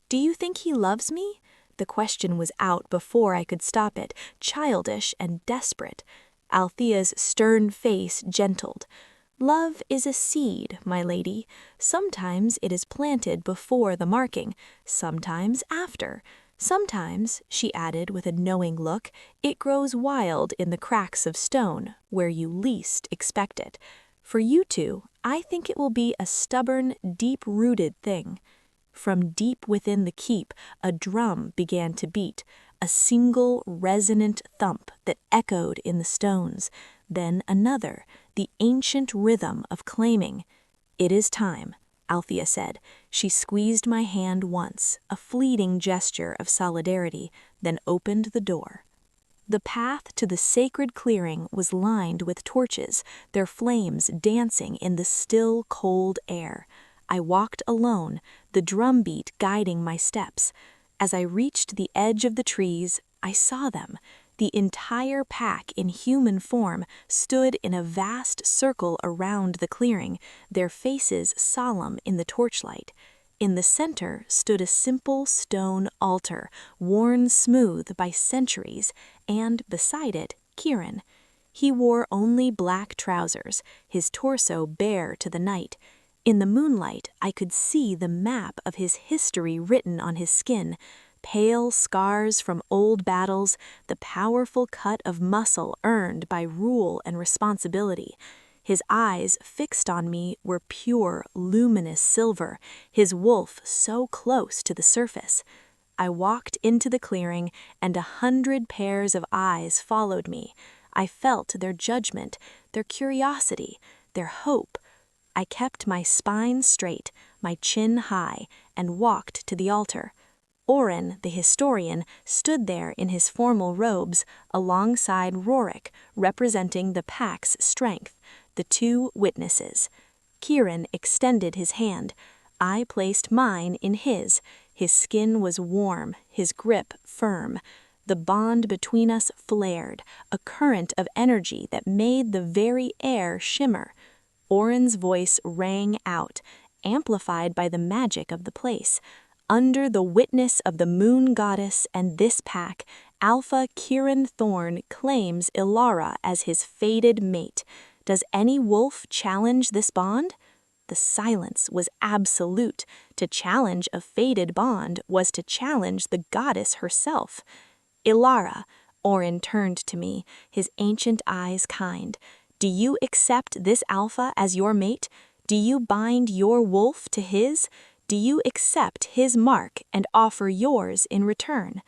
Do you think he loves me? The question was out before I could stop it, childish and desperate. Althea's stern face gentled. Love is a seed, my lady. Sometimes it is planted before the marking, sometimes after. Sometimes, she added with a knowing look, it grows wild in the cracks of stone, where you least expect it. For you two, I think it will be a stubborn, deep-rooted thing. From deep within the keep, a drum began to beat, a single resonant thump that echoed in the stones, then another, the ancient rhythm of claiming. It is time, Althea said. She squeezed my hand once, a fleeting gesture of solidarity, then opened the door. The path to the sacred clearing was lined with torches, their flames dancing in the still, cold air. I walked alone, the drumbeat guiding my steps. As I reached the edge of the trees, I saw them. The entire pack in human form stood in a vast circle around the clearing, their faces solemn in the torchlight. In the center stood a simple stone altar, worn smooth by centuries, and beside it, Kieran. He wore only black trousers, his torso bare to the night. In the moonlight, I could see the map of his history written on his skin, pale scars from old battles, the powerful cut of muscle earned by rule and responsibility. His eyes, fixed on me, were pure, luminous silver, his wolf so close to the surface. I walked into the clearing, and 100 pairs of eyes followed me. I felt their judgment, their curiosity, their hope. I kept my spine straight, my chin high, and walked to the altar. Orin, the historian, stood there in his formal robes, alongside Rorik, representing the pack's strength, the 2 witnesses. Kieran extended his hand. I placed mine in his. His skin was warm, his grip firm. The bond between us flared, a current of energy that made the very air shimmer. Orin's voice rang out, amplified by the magic of the place. Under the witness of the moon goddess and this pack, Alpha Kieran Thorn claims Ilara as his fated mate. Does any wolf challenge this bond? The silence was absolute. To challenge a fated bond was to challenge the goddess herself. Ilara, Orin turned to me, his ancient eyes kind. Do you accept this alpha as your mate? Do you bind your wolf to his? Do you accept his mark and offer yours in return?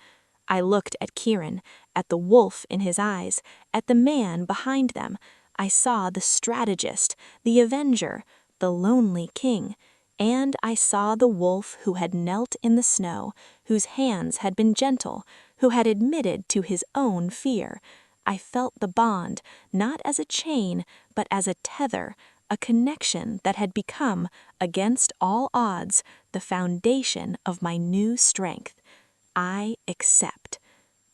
I looked at Kieran, at the wolf in his eyes, at the man behind them. I saw the strategist, the avenger, the lonely king. And I saw the wolf who had knelt in the snow, whose hands had been gentle, who had admitted to his own fear. I felt the bond, not as a chain, but as a tether, a connection that had become, against all odds, the foundation of my new strength. I accept.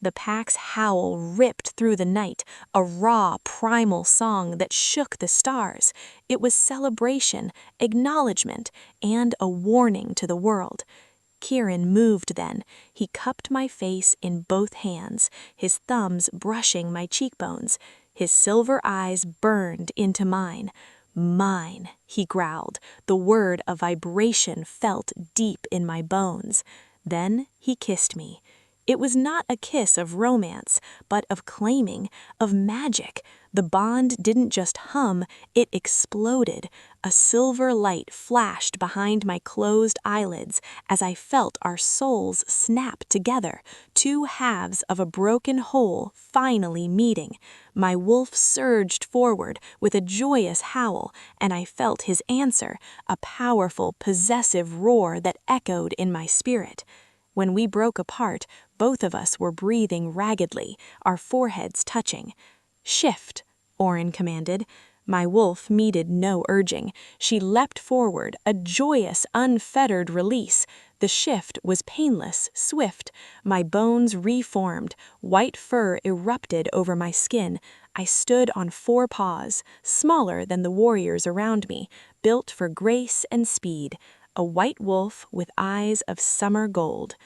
The pack's howl ripped through the night, a raw, primal song that shook the stars. It was celebration, acknowledgement, and a warning to the world. Kieran moved then. He cupped my face in both hands, his thumbs brushing my cheekbones. His silver eyes burned into mine. Mine, he growled, the word a vibration felt deep in my bones. Then he kissed me. It was not a kiss of romance, but of claiming, of magic. The bond didn't just hum, it exploded. A silver light flashed behind my closed eyelids as I felt our souls snap together, two halves of a broken whole finally meeting. My wolf surged forward with a joyous howl, and I felt his answer, a powerful, possessive roar that echoed in my spirit. When we broke apart, both of us were breathing raggedly, our foreheads touching. "Shift," Orin commanded. My wolf needed no urging. She leapt forward, a joyous, unfettered release. The shift was painless, swift. My bones reformed. White fur erupted over my skin. I stood on 4 paws, smaller than the warriors around me, built for grace and speed. A white wolf with eyes of summer gold.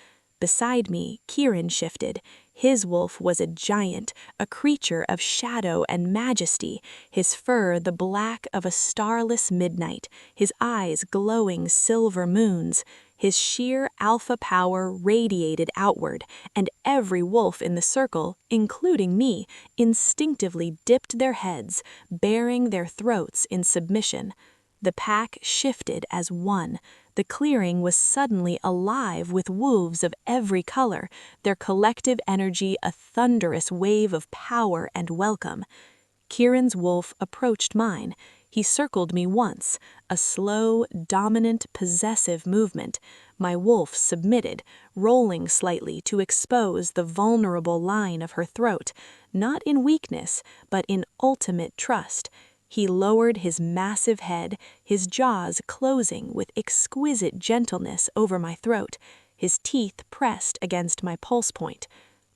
Beside me, Kieran shifted. His wolf was a giant, a creature of shadow and majesty, his fur the black of a starless midnight, his eyes glowing silver moons. His sheer alpha power radiated outward, and every wolf in the circle, including me, instinctively dipped their heads, baring their throats in submission. The pack shifted as one. The clearing was suddenly alive with wolves of every color, their collective energy a thunderous wave of power and welcome. Kieran's wolf approached mine. He circled me once, a slow, dominant, possessive movement. My wolf submitted, rolling slightly to expose the vulnerable line of her throat, not in weakness, but in ultimate trust. He lowered his massive head, his jaws closing with exquisite gentleness over my throat, his teeth pressed against my pulse point.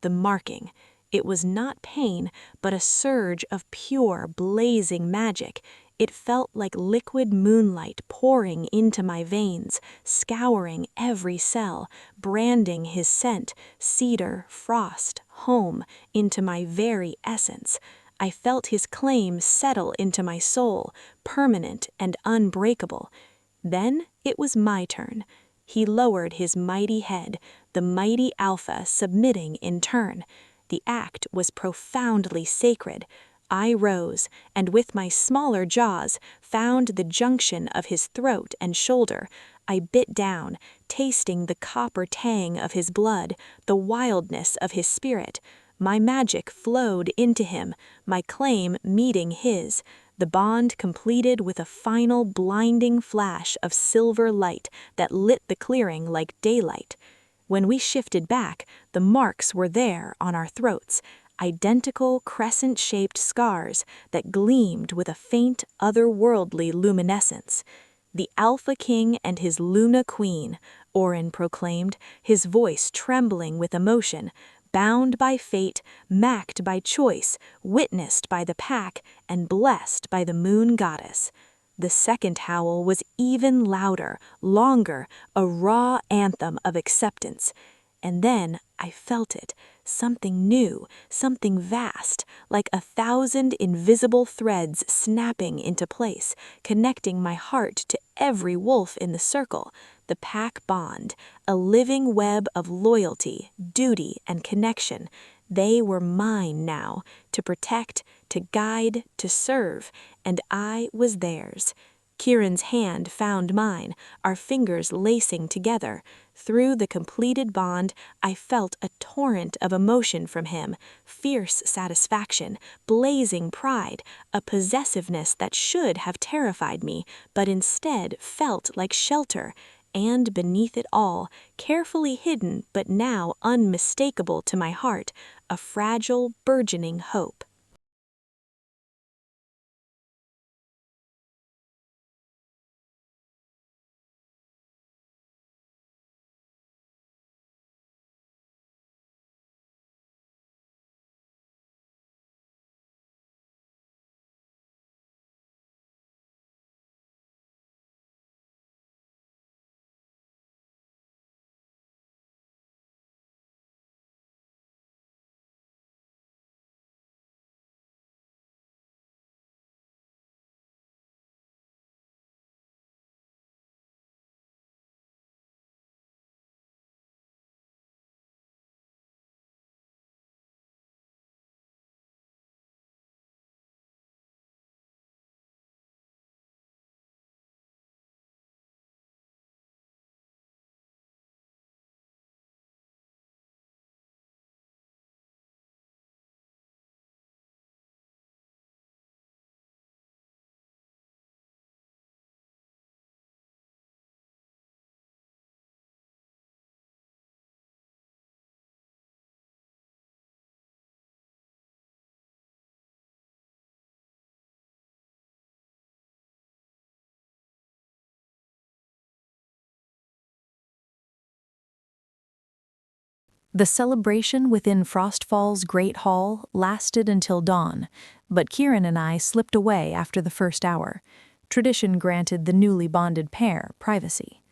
The marking. It was not pain, but a surge of pure, blazing magic. It felt like liquid moonlight pouring into my veins, scouring every cell, branding his scent, cedar, frost, home, into my very essence. I felt his claim settle into my soul, permanent and unbreakable. Then it was my turn. He lowered his mighty head, the mighty alpha submitting in turn. The act was profoundly sacred. I rose, and with my smaller jaws, found the junction of his throat and shoulder. I bit down, tasting the copper tang of his blood, the wildness of his spirit. My magic flowed into him, my claim meeting his, the bond completed with a final blinding flash of silver light that lit the clearing like daylight. When we shifted back, the marks were there on our throats, identical crescent-shaped scars that gleamed with a faint, otherworldly luminescence. "The Alpha King and his Luna Queen," Orin proclaimed, his voice trembling with emotion, bound by fate, macked by choice, witnessed by the pack, and blessed by the moon goddess. The second howl was even louder, longer, a raw anthem of acceptance. And then I felt it, something new, something vast, like 1,000 invisible threads snapping into place, connecting my heart to every wolf in the circle, the pack bond, a living web of loyalty, duty, and connection. They were mine now, to protect, to guide, to serve, and I was theirs. Kieran's hand found mine, our fingers lacing together. Through the completed bond, I felt a torrent of emotion from him, fierce satisfaction, blazing pride, a possessiveness that should have terrified me, but instead felt like shelter, and beneath it all, carefully hidden but now unmistakable to my heart, a fragile, burgeoning hope. The celebration within Frostfall's Great Hall lasted until dawn, but Kieran and I slipped away after the first hour. Tradition granted the newly bonded pair privacy.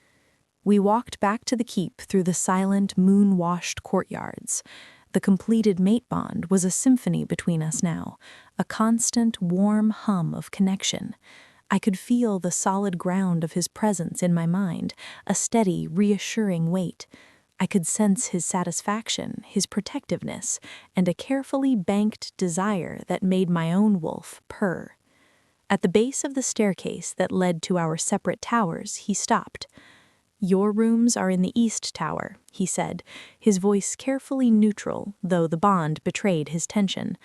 We walked back to the keep through the silent, moon-washed courtyards. The completed mate bond was a symphony between us now, a constant, warm hum of connection. I could feel the solid ground of his presence in my mind, a steady, reassuring weight. I could sense his satisfaction, his protectiveness, and a carefully banked desire that made my own wolf purr. At the base of the staircase that led to our separate towers, he stopped. "Your rooms are in the east tower," he said, his voice carefully neutral, though the bond betrayed his tension.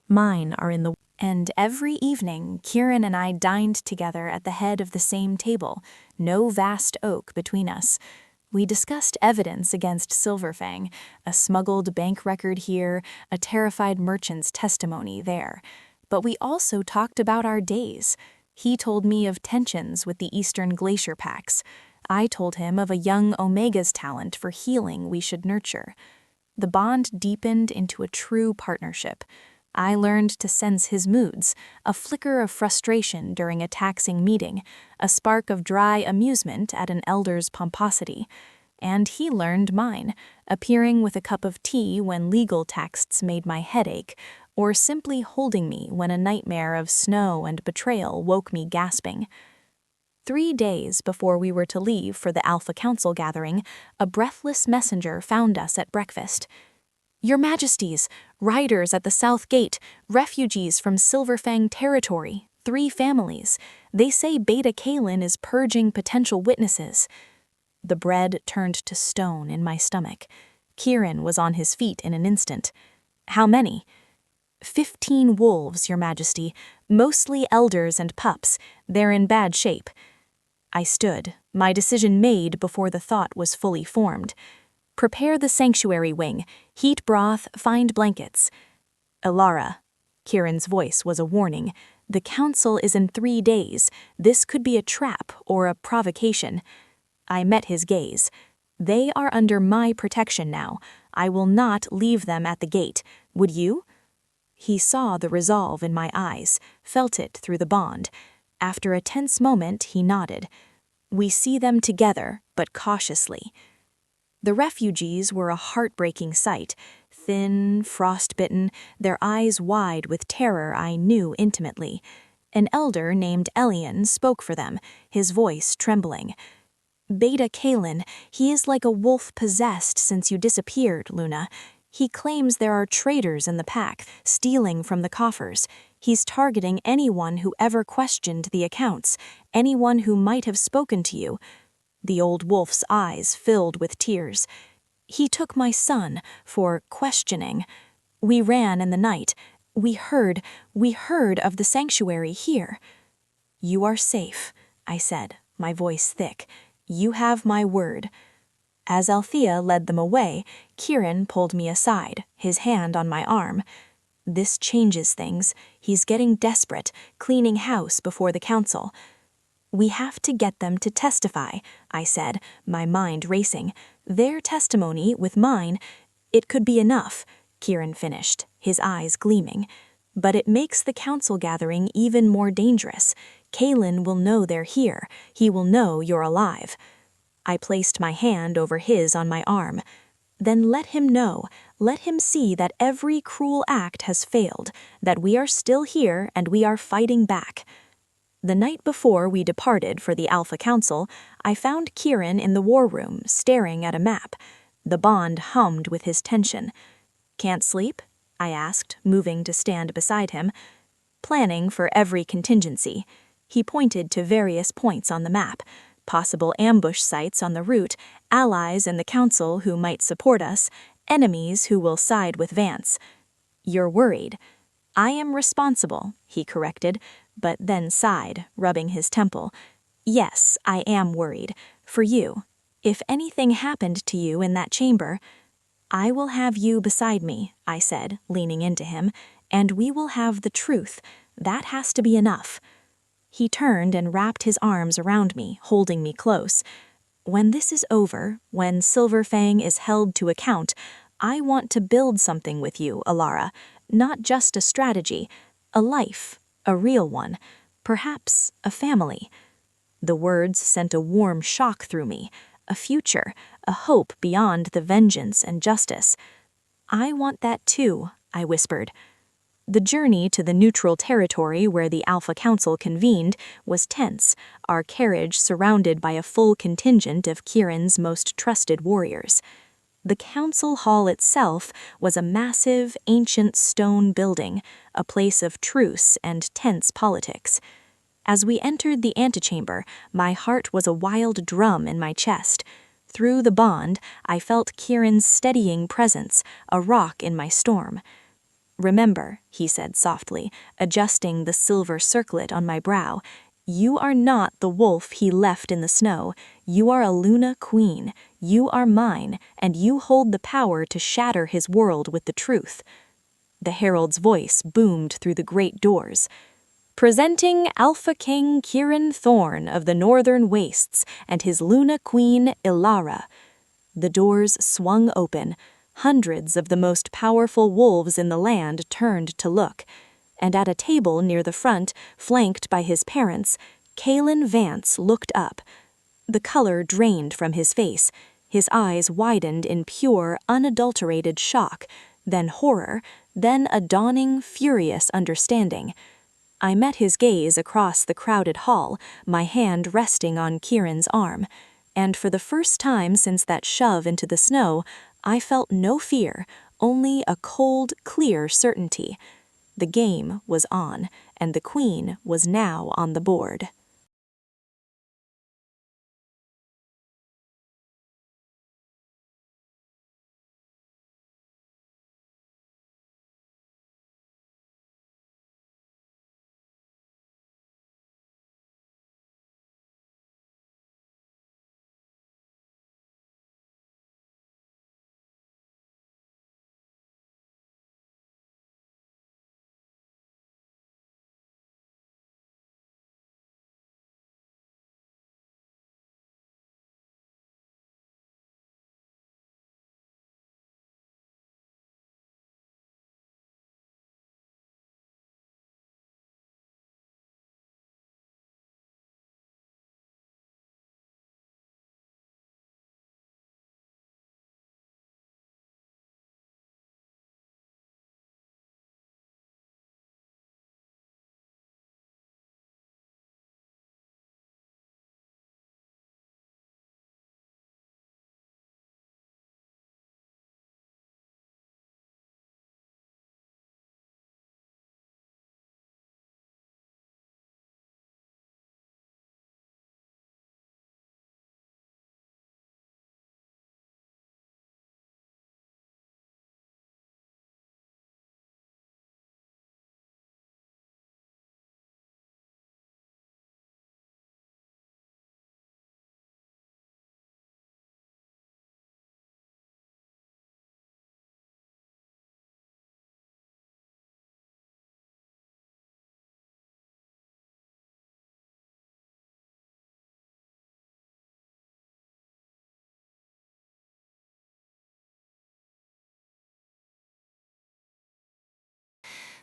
"Mine are in the..." And every evening, Kieran and I dined together at the head of the same table, no vast oak between us. We discussed evidence against Silverfang, a smuggled bank record here, a terrified merchant's testimony there. But we also talked about our days. He told me of tensions with the Eastern Glacier packs. I told him of a young Omega's talent for healing we should nurture. The bond deepened into a true partnership. I learned to sense his moods, a flicker of frustration during a taxing meeting, a spark of dry amusement at an elder's pomposity. And he learned mine, appearing with a cup of tea when legal texts made my head ache, or simply holding me when a nightmare of snow and betrayal woke me gasping. 3 days before we were to leave for the Alpha Council gathering, a breathless messenger found us at breakfast. "Your Majesties, riders at the South Gate, refugees from Silverfang territory, 3 families. They say Beta Kalin is purging potential witnesses." The bread turned to stone in my stomach. Kieran was on his feet in an instant. "How many?" 15 wolves, Your Majesty, mostly elders and pups. They're in bad shape." I stood, my decision made before the thought was fully formed. "Prepare the sanctuary wing. Heat broth, find blankets." "Elara," Kieran's voice was a warning. "The council is in 3 days. This could be a trap or a provocation." I met his gaze. "They are under my protection now. I will not leave them at the gate. Would you?" He saw the resolve in my eyes, felt it through the bond. After a tense moment, he nodded. "We see them together, but cautiously." The refugees were a heartbreaking sight, thin, frostbitten, their eyes wide with terror I knew intimately. An elder named Elian spoke for them, his voice trembling. "Beta Kalin, he is like a wolf possessed since you disappeared, Luna. He claims there are traitors in the pack, stealing from the coffers. He's targeting anyone who ever questioned the accounts, anyone who might have spoken to you." The old wolf's eyes filled with tears. "He took my son for questioning. We ran in the night. We heard of the sanctuary here." "You are safe," I said, my voice thick. "You have my word." As Althea led them away, Kieran pulled me aside, his hand on my arm. "This changes things. He's getting desperate, cleaning house before the council." "We have to get them to testify," I said, my mind racing. "Their testimony with mine, it could be enough," Kieran finished, his eyes gleaming. "But it makes the council gathering even more dangerous. Kalen will know they're here. He will know you're alive." I placed my hand over his on my arm. "Then let him know. Let him see that every cruel act has failed, that we are still here and we are fighting back." The night before we departed for the Alpha Council, I found Kieran in the war room, staring at a map. The Bond hummed with his tension. "Can't sleep?" I asked, moving to stand beside him. "Planning for every contingency." He pointed to various points on the map, possible ambush sites on the route, allies in the council who might support us, enemies who will side with Vance. "You're worried." "I am responsible," he corrected, but then sighed, rubbing his temple. "Yes, I am worried. For you. If anything happened to you in that chamber—" "I will have you beside me," I said, leaning into him, "and we will have the truth. That has to be enough." He turned and wrapped his arms around me, holding me close. "When this is over, when Silverfang is held to account, I want to build something with you, Alara. Not just a strategy, a life, a real one, perhaps a family." The words sent a warm shock through me, a future, a hope beyond the vengeance and justice. "I want that too," I whispered. The journey to the neutral territory where the Alpha Council convened was tense, our carriage surrounded by a full contingent of Kieran's most trusted warriors. The council hall itself was a massive, ancient stone building, a place of truce and tense politics. As we entered the antechamber, my heart was a wild drum in my chest. Through the bond, I felt Kieran's steadying presence, a rock in my storm. "Remember," he said softly, adjusting the silver circlet on my brow, "you are not the wolf he left in the snow. You are a Luna queen. You are mine, and you hold the power to shatter his world with the truth." The herald's voice boomed through the great doors. "Presenting Alpha King Kieran Thorne of the Northern Wastes and his Luna Queen Ilara." The doors swung open. Hundreds of the most powerful wolves in the land turned to look. And at a table near the front, flanked by his parents, Kalen Vance looked up. The color drained from his face. His eyes widened in pure, unadulterated shock, then horror, then a dawning, furious understanding. I met his gaze across the crowded hall, my hand resting on Kieran's arm, and for the first time since that shove into the snow, I felt no fear, only a cold, clear certainty. The game was on, and the queen was now on the board.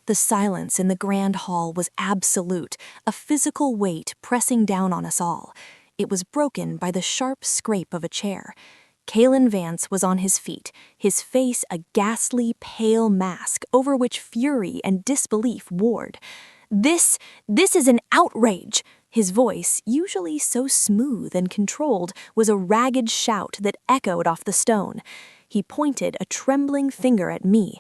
The silence in the grand hall was absolute, a physical weight pressing down on us all. It was broken by the sharp scrape of a chair. Kalen Vance was on his feet, his face a ghastly, pale mask over which fury and disbelief warred. This is an outrage! His voice, usually so smooth and controlled, was a ragged shout that echoed off the stone. He pointed a trembling finger at me.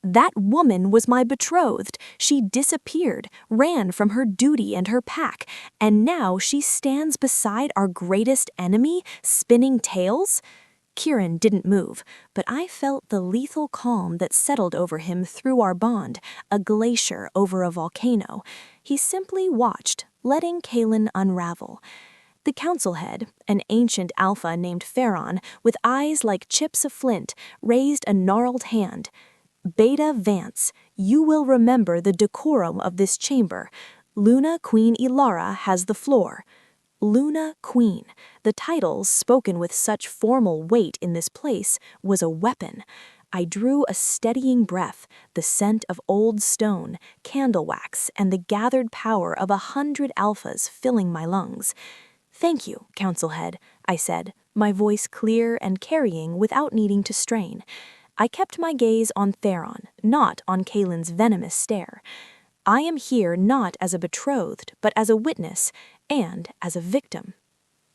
That woman was my betrothed. She disappeared, ran from her duty and her pack, and now she stands beside our greatest enemy, spinning tales? Kieran didn't move, but I felt the lethal calm that settled over him through our bond, a glacier over a volcano. He simply watched, letting Kalen unravel. The council head, an ancient alpha named Farron, with eyes like chips of flint, raised a gnarled hand. Beta Vance, you will remember the decorum of this chamber. Luna Queen Ilara has the floor. Luna Queen, the title, spoken with such formal weight in this place, was a weapon. I drew a steadying breath, the scent of old stone, candle wax, and the gathered power of 100 alphas filling my lungs. "Thank you, Council Head," I said, my voice clear and carrying without needing to strain. I kept my gaze on Theron, not on Kalen's venomous stare. I am here not as a betrothed, but as a witness, and as a victim.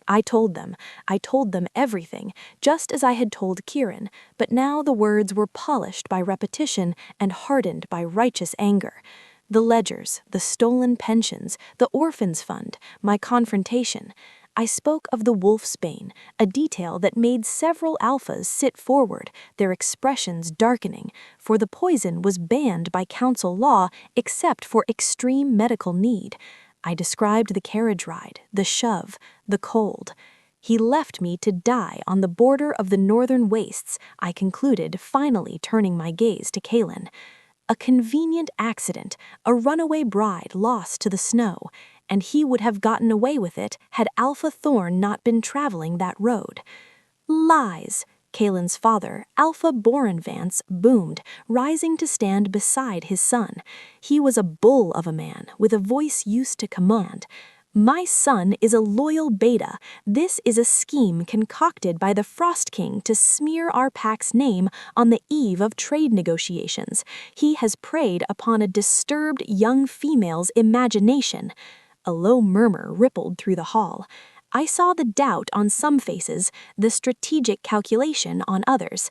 I told them everything, just as I had told Kieran, but now the words were polished by repetition and hardened by righteous anger. The ledgers, the stolen pensions, the orphans' fund, my confrontation. I spoke of the wolf's bane, a detail that made several alphas sit forward, their expressions darkening, for the poison was banned by council law except for extreme medical need. I described the carriage ride, the shove, the cold. He left me to die on the border of the northern wastes, I concluded, finally turning my gaze to Kalen. A convenient accident, a runaway bride lost to the snow, and he would have gotten away with it had Alpha Thorn not been traveling that road. Lies! Kalen's father, Alpha Boren Vance, boomed, rising to stand beside his son. He was a bull of a man, with a voice used to command. My son is a loyal beta. This is a scheme concocted by the Frost King to smear our pack's name on the eve of trade negotiations. He has preyed upon a disturbed young female's imagination. A low murmur rippled through the hall. I saw the doubt on some faces, the strategic calculation on others.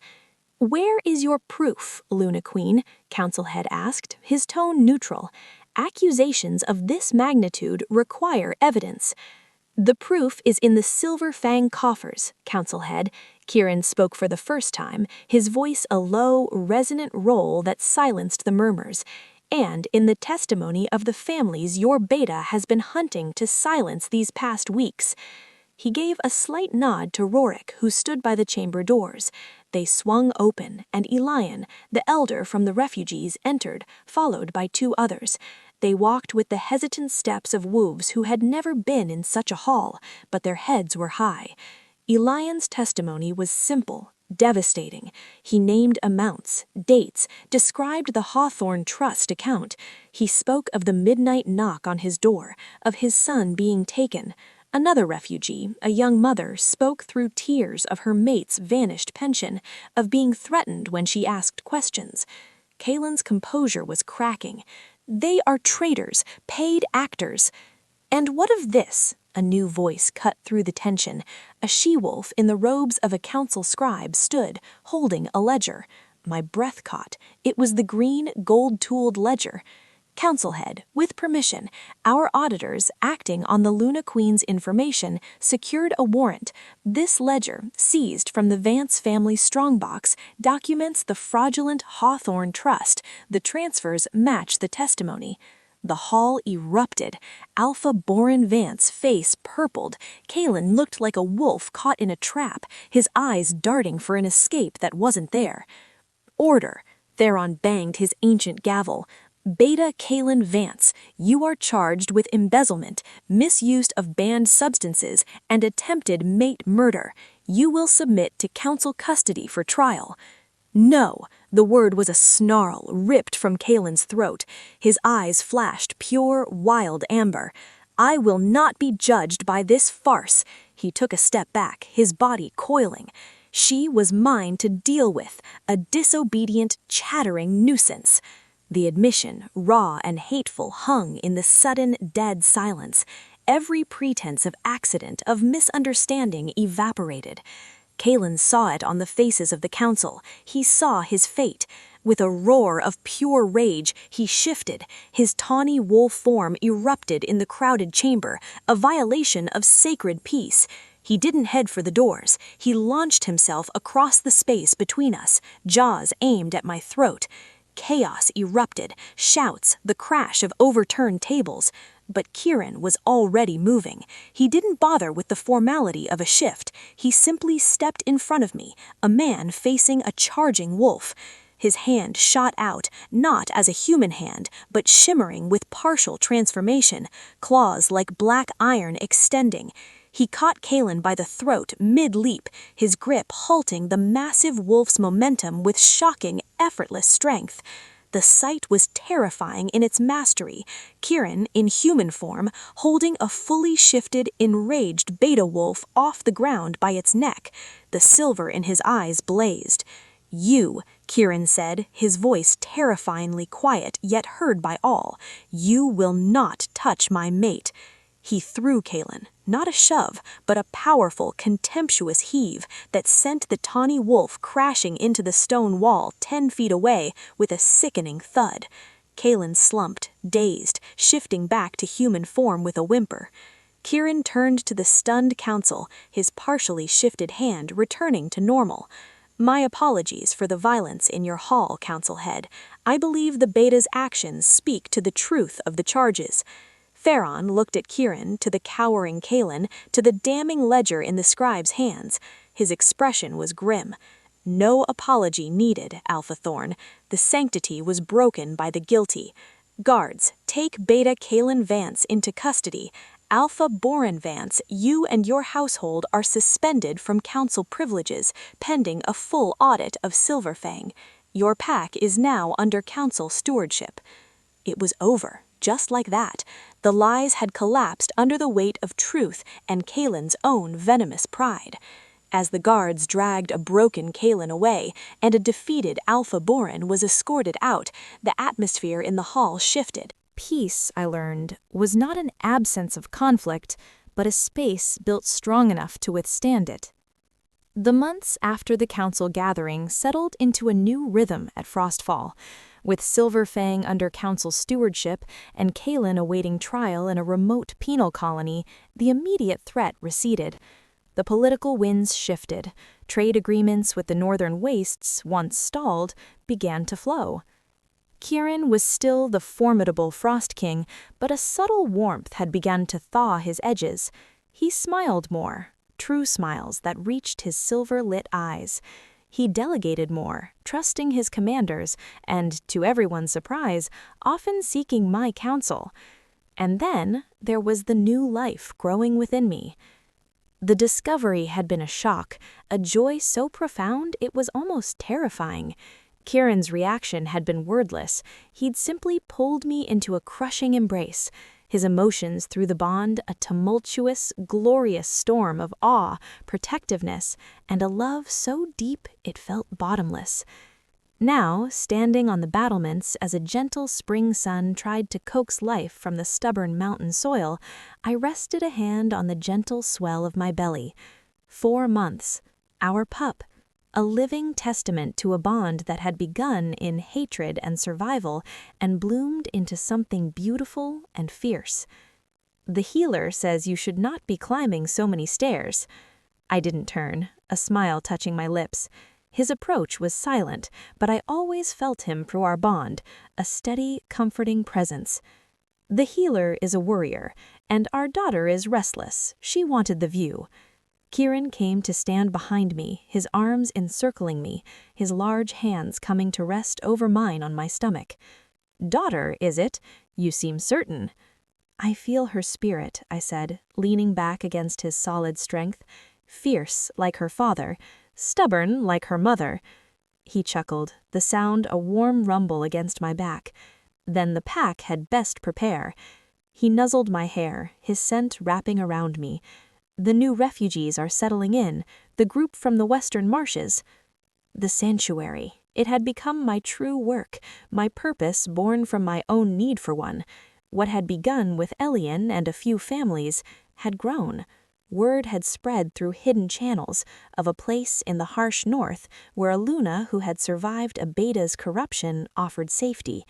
"Where is your proof, Luna Queen?" Council Head asked, his tone neutral. "Accusations of this magnitude require evidence." "The proof is in the Silver Fang coffers, Council Head." Kieran spoke for the first time, his voice a low, resonant roll that silenced the murmurs. "And in the testimony of the families your beta has been hunting to silence these past weeks." He gave a slight nod to Rorik, who stood by the chamber doors. They swung open, and Elian, the elder from the refugees, entered, followed by 2 others. They walked with the hesitant steps of wolves who had never been in such a hall, but their heads were high. Elian's testimony was simple, devastating. He named amounts, dates, described the Hawthorne Trust account. He spoke of the midnight knock on his door, of his son being taken. Another refugee, a young mother, spoke through tears of her mate's vanished pension, of being threatened when she asked questions. Kalen's composure was cracking. "They are traitors, paid actors." "And what of this?" A new voice cut through the tension. A she-wolf in the robes of a council scribe stood, holding a ledger. My breath caught. It was the green, gold-tooled ledger. "Council Head, with permission, our auditors, acting on the Luna Queen's information, secured a warrant. This ledger, seized from the Vance family strongbox, documents the fraudulent Hawthorne Trust. The transfers match the testimony." The hall erupted. Alpha Boren Vance face purpled. Kalen looked like a wolf caught in a trap, his eyes darting for an escape that wasn't there. "Order!" Theron banged his ancient gavel. "Beta Kalen Vance, you are charged with embezzlement, misuse of banned substances, and attempted mate murder. You will submit to council custody for trial." No! The word was a snarl ripped from Kalen's throat. His eyes flashed pure, wild amber. I will not be judged by this farce. He took a step back, his body coiling. She was mine to deal with, a disobedient, chattering nuisance. The admission, raw and hateful, hung in the sudden, dead silence. Every pretense of accident, of misunderstanding evaporated. Kalen saw it on the faces of the council. He saw his fate. With a roar of pure rage, he shifted. His tawny wolf form erupted in the crowded chamber, a violation of sacred peace. He didn't head for the doors. He launched himself across the space between us, jaws aimed at my throat. Chaos erupted, shouts, the crash of overturned tables. But Kieran was already moving. He didn't bother with the formality of a shift. He simply stepped in front of me, a man facing a charging wolf. His hand shot out, not as a human hand, but shimmering with partial transformation, claws like black iron extending. He caught Kalen by the throat mid-leap, his grip halting the massive wolf's momentum with shocking, effortless strength. The sight was terrifying in its mastery. Kieran, in human form, holding a fully shifted, enraged beta wolf off the ground by its neck. The silver in his eyes blazed. "You," Kieran said, his voice terrifyingly quiet yet heard by all, "you will not touch my mate." He threw Kalen, not a shove, but a powerful, contemptuous heave that sent the tawny wolf crashing into the stone wall 10 feet away with a sickening thud. Kalen slumped, dazed, shifting back to human form with a whimper. Kieran turned to the stunned council, his partially shifted hand returning to normal. "My apologies for the violence in your hall, council head. I believe the beta's actions speak to the truth of the charges." Farron looked at Kieran, to the cowering Kalen, to the damning ledger in the scribe's hands. His expression was grim. No apology needed, Alpha Thorn. The sanctity was broken by the guilty. "Guards, take Beta Kalen Vance into custody. Alpha Boren Vance, you and your household are suspended from council privileges, pending a full audit of Silverfang. Your pack is now under council stewardship." It was over. Just like that, the lies had collapsed under the weight of truth and Kalen's own venomous pride. As the guards dragged a broken Kalen away and a defeated Alpha Boren was escorted out, the atmosphere in the hall shifted. Peace, I learned, was not an absence of conflict, but a space built strong enough to withstand it. The months after the council gathering settled into a new rhythm at Frostfall. With Silverfang under council stewardship and Kalen awaiting trial in a remote penal colony, the immediate threat receded. The political winds shifted. Trade agreements with the Northern Wastes, once stalled, began to flow. Kieran was still the formidable Frost King, but a subtle warmth had begun to thaw his edges. He smiled more, true smiles that reached his silver-lit eyes. He delegated more, trusting his commanders, and, to everyone's surprise, often seeking my counsel. And then there was the new life growing within me. The discovery had been a shock, a joy so profound it was almost terrifying. Kieran's reaction had been wordless. He'd simply pulled me into a crushing embrace. His emotions through the bond a tumultuous, glorious storm of awe, protectiveness, and a love so deep it felt bottomless. Now, standing on the battlements as a gentle spring sun tried to coax life from the stubborn mountain soil, I rested a hand on the gentle swell of my belly. 4 months, our pup, a living testament to a bond that had begun in hatred and survival and bloomed into something beautiful and fierce. "The healer says you should not be climbing so many stairs." I didn't turn, a smile touching my lips. His approach was silent, but I always felt him through our bond, a steady, comforting presence. "The healer is a worrier, and our daughter is restless. She wanted the view." Kieran came to stand behind me, his arms encircling me, his large hands coming to rest over mine on my stomach. "Daughter, is it? You seem certain." "I feel her spirit," I said, leaning back against his solid strength. "Fierce, like her father. Stubborn, like her mother." He chuckled, the sound a warm rumble against my back. Then the pack had best prepare. He nuzzled my hair, his scent wrapping around me. The new refugees are settling in, the group from the western marshes. The sanctuary. It had become my true work, my purpose born from my own need for one. What had begun with Elian and a few families had grown. Word had spread through hidden channels of a place in the harsh north where a Luna who had survived a Beta's corruption offered safety.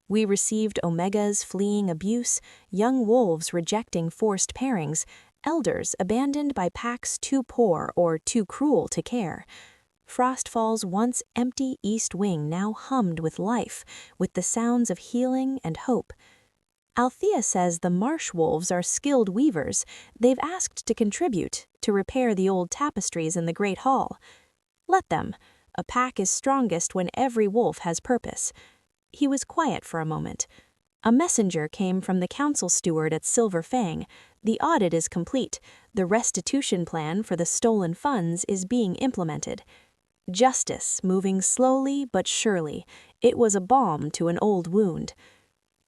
We received Omegas fleeing abuse, young wolves rejecting forced pairings, elders abandoned by packs too poor or too cruel to care. Frostfall's once empty east wing now hummed with life, with the sounds of healing and hope. Althea says the marsh wolves are skilled weavers. They've asked to contribute, to repair the old tapestries in the Great Hall. Let them. A pack is strongest when every wolf has purpose. He was quiet for a moment. A messenger came from the council steward at Silver Fang. The audit is complete. The restitution plan for the stolen funds is being implemented. Justice moving slowly but surely. It was a balm to an old wound.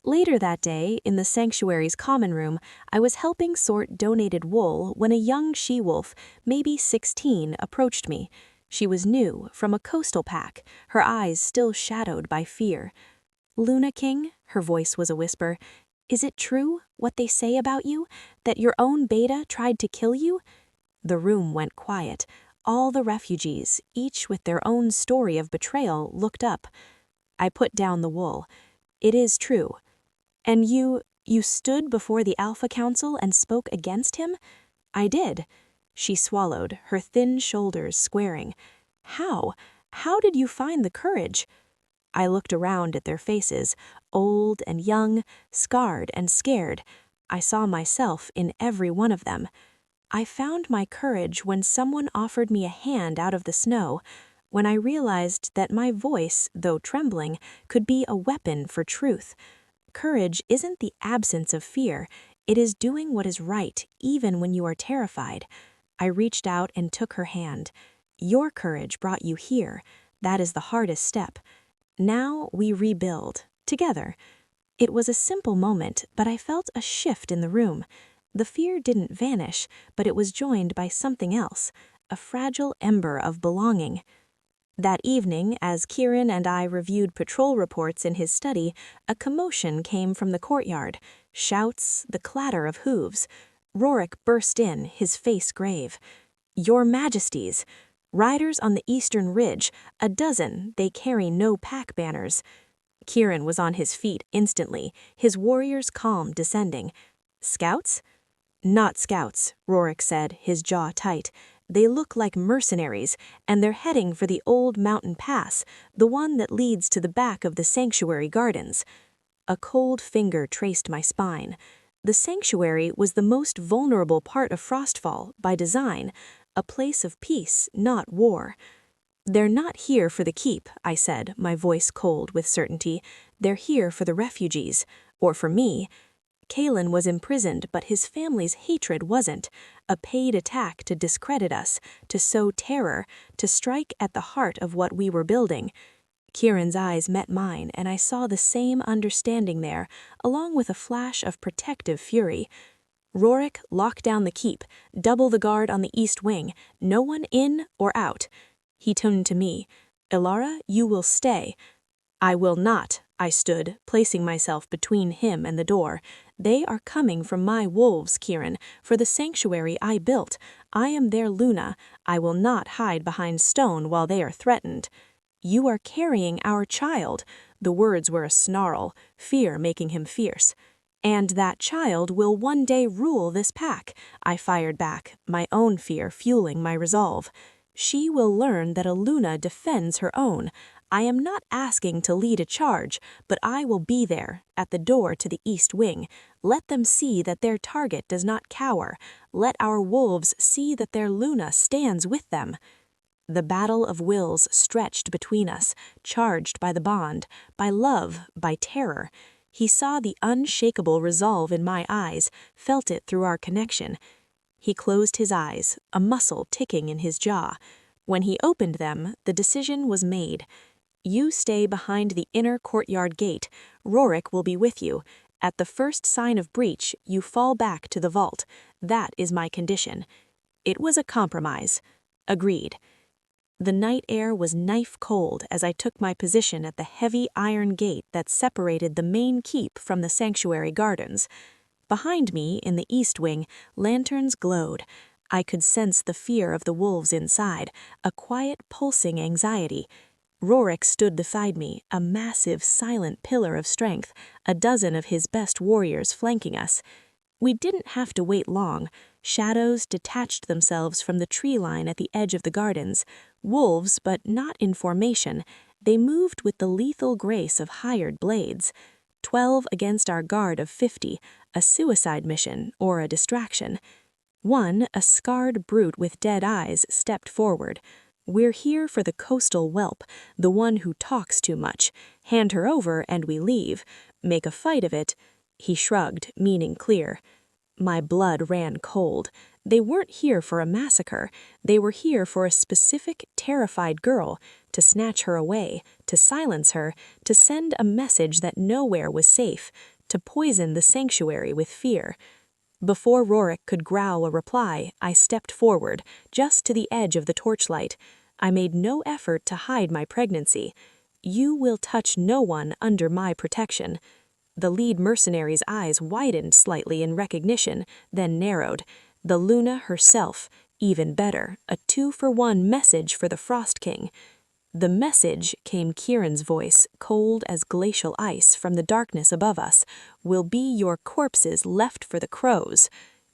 Later that day, in the sanctuary's common room, I was helping sort donated wool when a young she-wolf, maybe 16, approached me. She was new, from a coastal pack, her eyes still shadowed by fear. "Luna King," her voice was a whisper, "is it true, what they say about you, that your own Beta tried to kill you?" The room went quiet. All the refugees, each with their own story of betrayal, looked up. I put down the wool. "It is true." "And you stood before the Alpha Council and spoke against him?" "I did." She swallowed, her thin shoulders squaring. "How? How did you find the courage?" I looked around at their faces, old and young, scarred and scared. I saw myself in every one of them. I found my courage when someone offered me a hand out of the snow, when I realized that my voice, though trembling, could be a weapon for truth. Courage isn't the absence of fear. It is doing what is right, even when you are terrified. I reached out and took her hand. "Your courage brought you here. That is the hardest step. Now we rebuild, together." It was a simple moment, but I felt a shift in the room. The fear didn't vanish, but it was joined by something else, a fragile ember of belonging. That evening, as Kieran and I reviewed patrol reports in his study, a commotion came from the courtyard. Shouts, the clatter of hooves. Rorik burst in, his face grave. "Your Majesties! Riders on the eastern ridge, a dozen, they carry no pack banners." Kieran was on his feet instantly, his warrior's calm descending. "Scouts?" "Not scouts," Rorik said, his jaw tight. "They look like mercenaries, and they're heading for the old mountain pass, the one that leads to the back of the sanctuary gardens." A cold finger traced my spine. The sanctuary was the most vulnerable part of Frostfall, by design, a place of peace, not war. "They're not here for the keep," I said, my voice cold with certainty. "They're here for the refugees, or for me." Kalen was imprisoned, but his family's hatred wasn't. A paid attack to discredit us, to sow terror, to strike at the heart of what we were building. Kieran's eyes met mine, and I saw the same understanding there, along with a flash of protective fury. "Rorik, lock down the keep, double the guard on the east wing, no one in or out." He turned to me. "Ilara, you will stay." "I will not," I stood, placing myself between him and the door. "They are coming from my wolves, Kieran, for the sanctuary I built. I am their Luna. I will not hide behind stone while they are threatened." "You are carrying our child." The words were a snarl, fear making him fierce. "And that child will one day rule this pack," I fired back, my own fear fueling my resolve. "She will learn that a Luna defends her own. I am not asking to lead a charge, but I will be there, at the door to the east wing. Let them see that their target does not cower. Let our wolves see that their Luna stands with them." The battle of wills stretched between us, charged by the bond, by love, by terror. He saw the unshakable resolve in my eyes, felt it through our connection. He closed his eyes, a muscle ticking in his jaw. When he opened them, the decision was made. You stay behind the inner courtyard gate. Rorik will be with you. At the first sign of breach, you fall back to the vault. That is my condition. It was a compromise. Agreed. The night air was knife cold as I took my position at the heavy iron gate that separated the main keep from the sanctuary gardens. Behind me, in the east wing, lanterns glowed. I could sense the fear of the wolves inside, a quiet, pulsing anxiety. Rorik stood beside me, a massive, silent pillar of strength, a dozen of his best warriors flanking us. We didn't have to wait long. Shadows detached themselves from the tree line at the edge of the gardens. Wolves, but not in formation. They moved with the lethal grace of hired blades. 12 against our guard of 50, a suicide mission or a distraction. One, a scarred brute with dead eyes, stepped forward. We're here for the coastal whelp, the one who talks too much. Hand her over and we leave. Make a fight of it. He shrugged, meaning clear. My blood ran cold. They weren't here for a massacre. They were here for a specific, terrified girl, to snatch her away, to silence her, to send a message that nowhere was safe, to poison the sanctuary with fear. Before Rorik could growl a reply, I stepped forward, just to the edge of the torchlight. I made no effort to hide my pregnancy. You will touch no one under my protection. The lead mercenary's eyes widened slightly in recognition, then narrowed. The Luna herself, even better, a 2-for-1 message for the Frost King. The message, came Kieran's voice, cold as glacial ice from the darkness above us, will be your corpses left for the crows.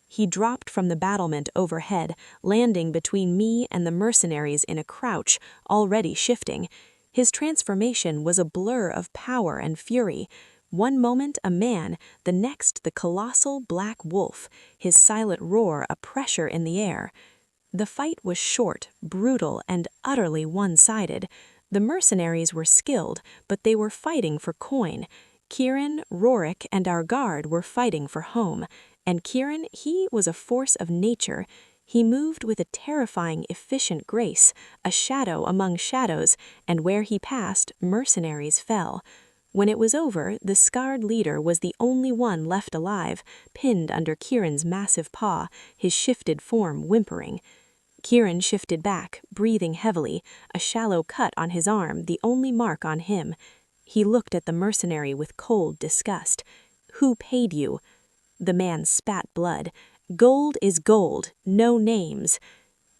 He dropped from the battlement overhead, landing between me and the mercenaries in a crouch, already shifting. His transformation was a blur of power and fury. One moment a man, the next the colossal black wolf, his silent roar a pressure in the air. The fight was short, brutal, and utterly one-sided. The mercenaries were skilled, but they were fighting for coin. Kieran, Rorik, and our guard were fighting for home. And Kieran, he was a force of nature. He moved with a terrifying, efficient grace, a shadow among shadows, and where he passed, mercenaries fell. When it was over, the scarred leader was the only one left alive, pinned under Kieran's massive paw, his shifted form whimpering. Kieran shifted back, breathing heavily, a shallow cut on his arm, the only mark on him. He looked at the mercenary with cold disgust. "Who paid you?" The man spat blood. "Gold is gold, no names."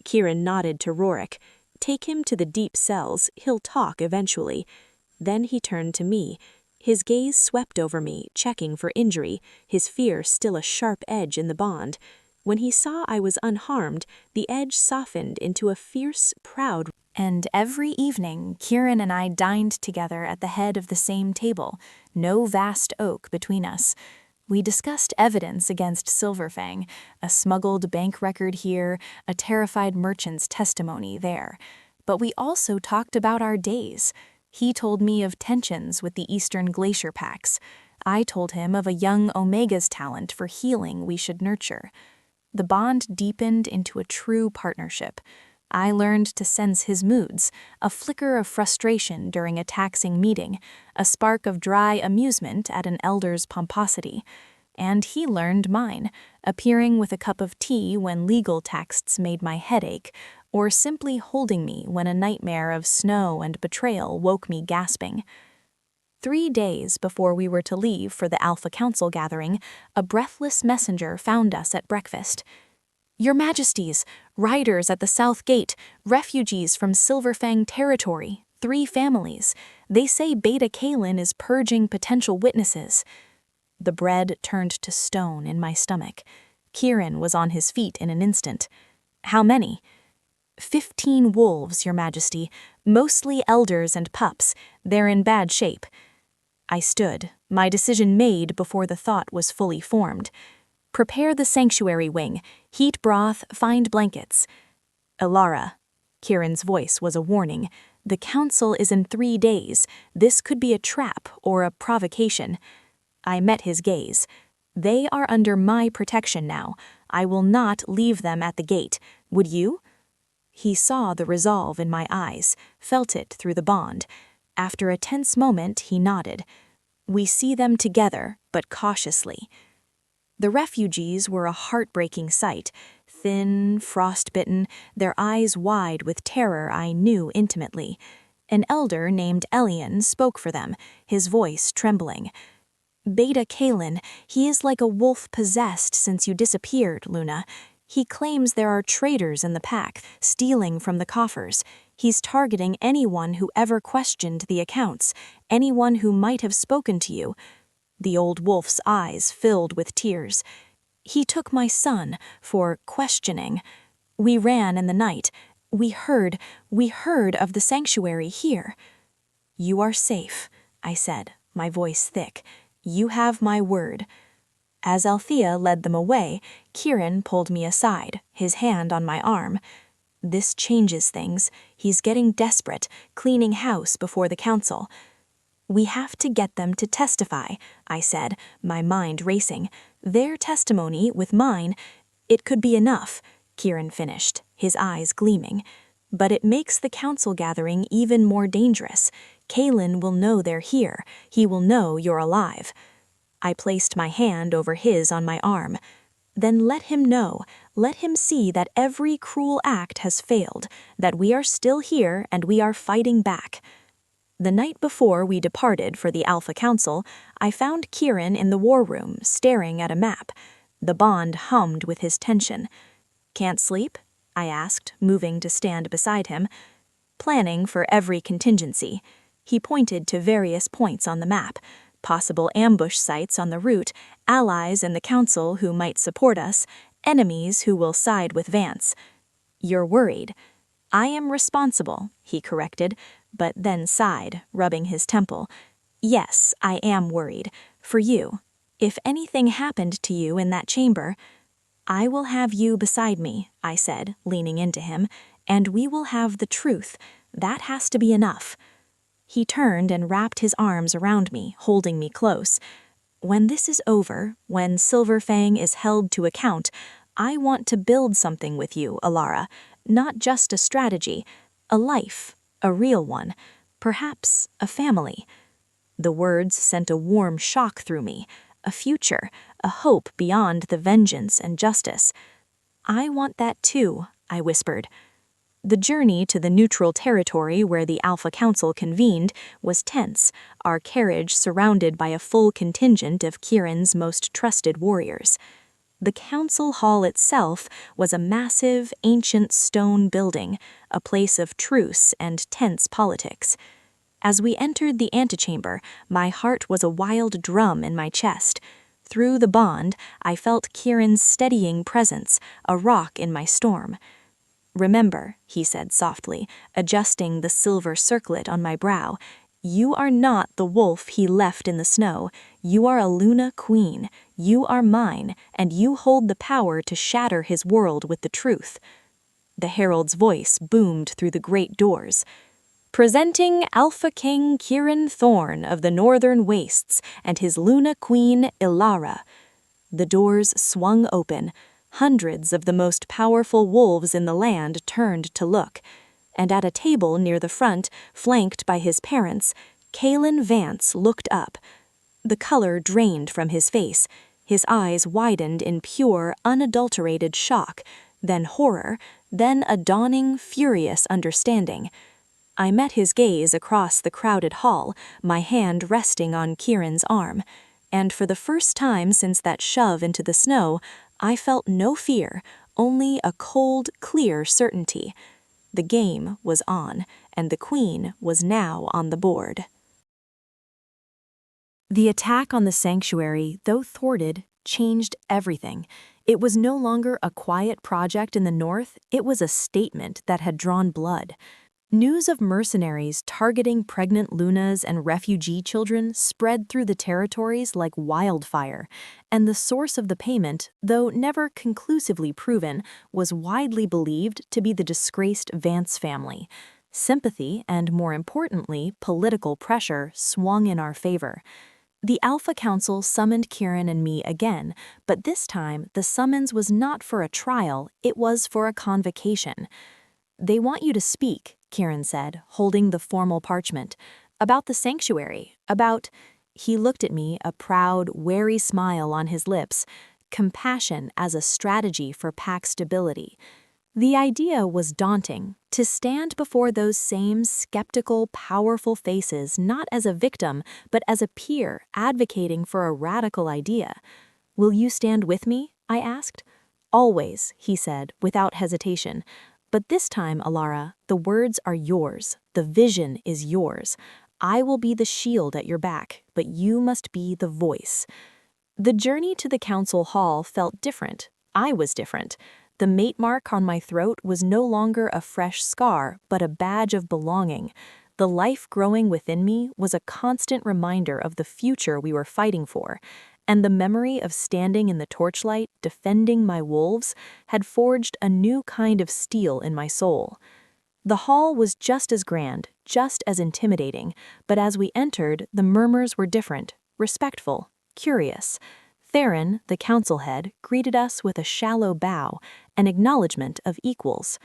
Kieran nodded to Rorik. "Take him to the deep cells, he'll talk eventually." Then he turned to me. His gaze swept over me, checking for injury, his fear still a sharp edge in the bond. When he saw I was unharmed, the edge softened into a fierce, proud. And every evening, Kieran and I dined together at the head of the same table, no vast oak between us. We discussed evidence against Silverfang, a smuggled bank record here, a terrified merchant's testimony there. But we also talked about our days. He told me of tensions with the Eastern Glacier Packs. I told him of a young Omega's talent for healing we should nurture. The bond deepened into a true partnership. I learned to sense his moods, a flicker of frustration during a taxing meeting, a spark of dry amusement at an elder's pomposity. And he learned mine, appearing with a cup of tea when legal texts made my head ache, or simply holding me when a nightmare of snow and betrayal woke me gasping. 3 days before we were to leave for the Alpha Council gathering, a breathless messenger found us at breakfast. "Your Majesties, riders at the South Gate, refugees from Silverfang territory, 3 families. They say Beta Kalin is purging potential witnesses." The bread turned to stone in my stomach. Kieran was on his feet in an instant. "How many?" 15 wolves, Your Majesty, mostly elders and pups. They're in bad shape." I stood, my decision made before the thought was fully formed. "Prepare the sanctuary wing. Heat broth, find blankets." "Elara." Kieran's voice was a warning. "The council is in 3 days. This could be a trap or a provocation." I met his gaze. "They are under my protection now. I will not leave them at the gate. Would you?" He saw the resolve in my eyes, felt it through the bond. After a tense moment, he nodded. We see them together, but cautiously. The refugees were a heartbreaking sight, thin, frostbitten, their eyes wide with terror I knew intimately. An elder named Elian spoke for them, his voice trembling. Beta Kalen, he is like a wolf possessed since you disappeared, Luna. He claims there are traitors in the pack, stealing from the coffers. He's targeting anyone who ever questioned the accounts, anyone who might have spoken to you. The old wolf's eyes filled with tears. He took my son for questioning. We ran in the night. We heard of the sanctuary here. You are safe, I said, my voice thick. You have my word. As Althea led them away, Kieran pulled me aside, his hand on my arm. This changes things. He's getting desperate, cleaning house before the council. We have to get them to testify, I said, my mind racing. Their testimony with mine, it could be enough, Kieran finished, his eyes gleaming. But it makes the council gathering even more dangerous. Kalen will know they're here. He will know you're alive. I placed my hand over his on my arm. Then let him know, let him see that every cruel act has failed, that we are still here and we are fighting back. The night before we departed for the Alpha Council, I found Kieran in the war room, staring at a map. The bond hummed with his tension. Can't sleep? I asked, moving to stand beside him. Planning for every contingency. He pointed to various points on the map. Possible ambush sites on the route, allies in the council who might support us, enemies who will side with Vance. You're worried. I am responsible, he corrected, but then sighed, rubbing his temple. Yes, I am worried. For you. If anything happened to you in that chamber, I will have you beside me, I said, leaning into him, and we will have the truth. That has to be enough. He turned and wrapped his arms around me, holding me close. When this is over, when Silverfang is held to account, I want to build something with you, Alara. Not just a strategy, a life, a real one, perhaps a family. The words sent a warm shock through me, a future, a hope beyond the vengeance and justice. I want that too, I whispered. The journey to the neutral territory where the Alpha Council convened was tense, our carriage surrounded by a full contingent of Kieran's most trusted warriors. The council hall itself was a massive, ancient stone building, a place of truce and tense politics. As we entered the antechamber, my heart was a wild drum in my chest. Through the bond, I felt Kieran's steadying presence, a rock in my storm. Remember, he said softly, adjusting the silver circlet on my brow, you are not the wolf he left in the snow. You are a Luna Queen. You are mine, and you hold the power to shatter his world with the truth. The herald's voice boomed through the great doors. Presenting Alpha King Kieran Thorn of the Northern Wastes and his Luna Queen Ilara. The doors swung open. Hundreds of the most powerful wolves in the land turned to look. And at a table near the front, flanked by his parents, Kalen Vance looked up. The color drained from his face. His eyes widened in pure, unadulterated shock, then horror, then a dawning, furious understanding. I met his gaze across the crowded hall, my hand resting on Kieran's arm. And for the first time since that shove into the snow, I felt no fear, only a cold, clear certainty. The game was on, and the queen was now on the board. The attack on the sanctuary, though thwarted, changed everything. It was no longer a quiet project in the north, it was a statement that had drawn blood. News of mercenaries targeting pregnant Lunas and refugee children spread through the territories like wildfire, and the source of the payment, though never conclusively proven, was widely believed to be the disgraced Vance family. Sympathy and, more importantly, political pressure swung in our favor. The Alpha Council summoned Kieran and me again, but this time the summons was not for a trial, it was for a convocation. "They want you to speak," Kieran said, holding the formal parchment, "about the sanctuary, about—" He looked at me, a proud, wary smile on his lips, compassion as a strategy for pack stability. The idea was daunting, to stand before those same skeptical, powerful faces not as a victim, but as a peer advocating for a radical idea. "Will you stand with me?" I asked. "Always," he said, without hesitation. "But this time, Alara, the words are yours. The vision is yours. I will be the shield at your back, but you must be the voice." The journey to the council hall felt different. I was different. The mate mark on my throat was no longer a fresh scar, but a badge of belonging. The life growing within me was a constant reminder of the future we were fighting for, and the memory of standing in the torchlight, defending my wolves, had forged a new kind of steel in my soul. The hall was just as grand, just as intimidating, but as we entered, the murmurs were different, respectful, curious. Theron, the council head, greeted us with a shallow bow, an acknowledgement of equals.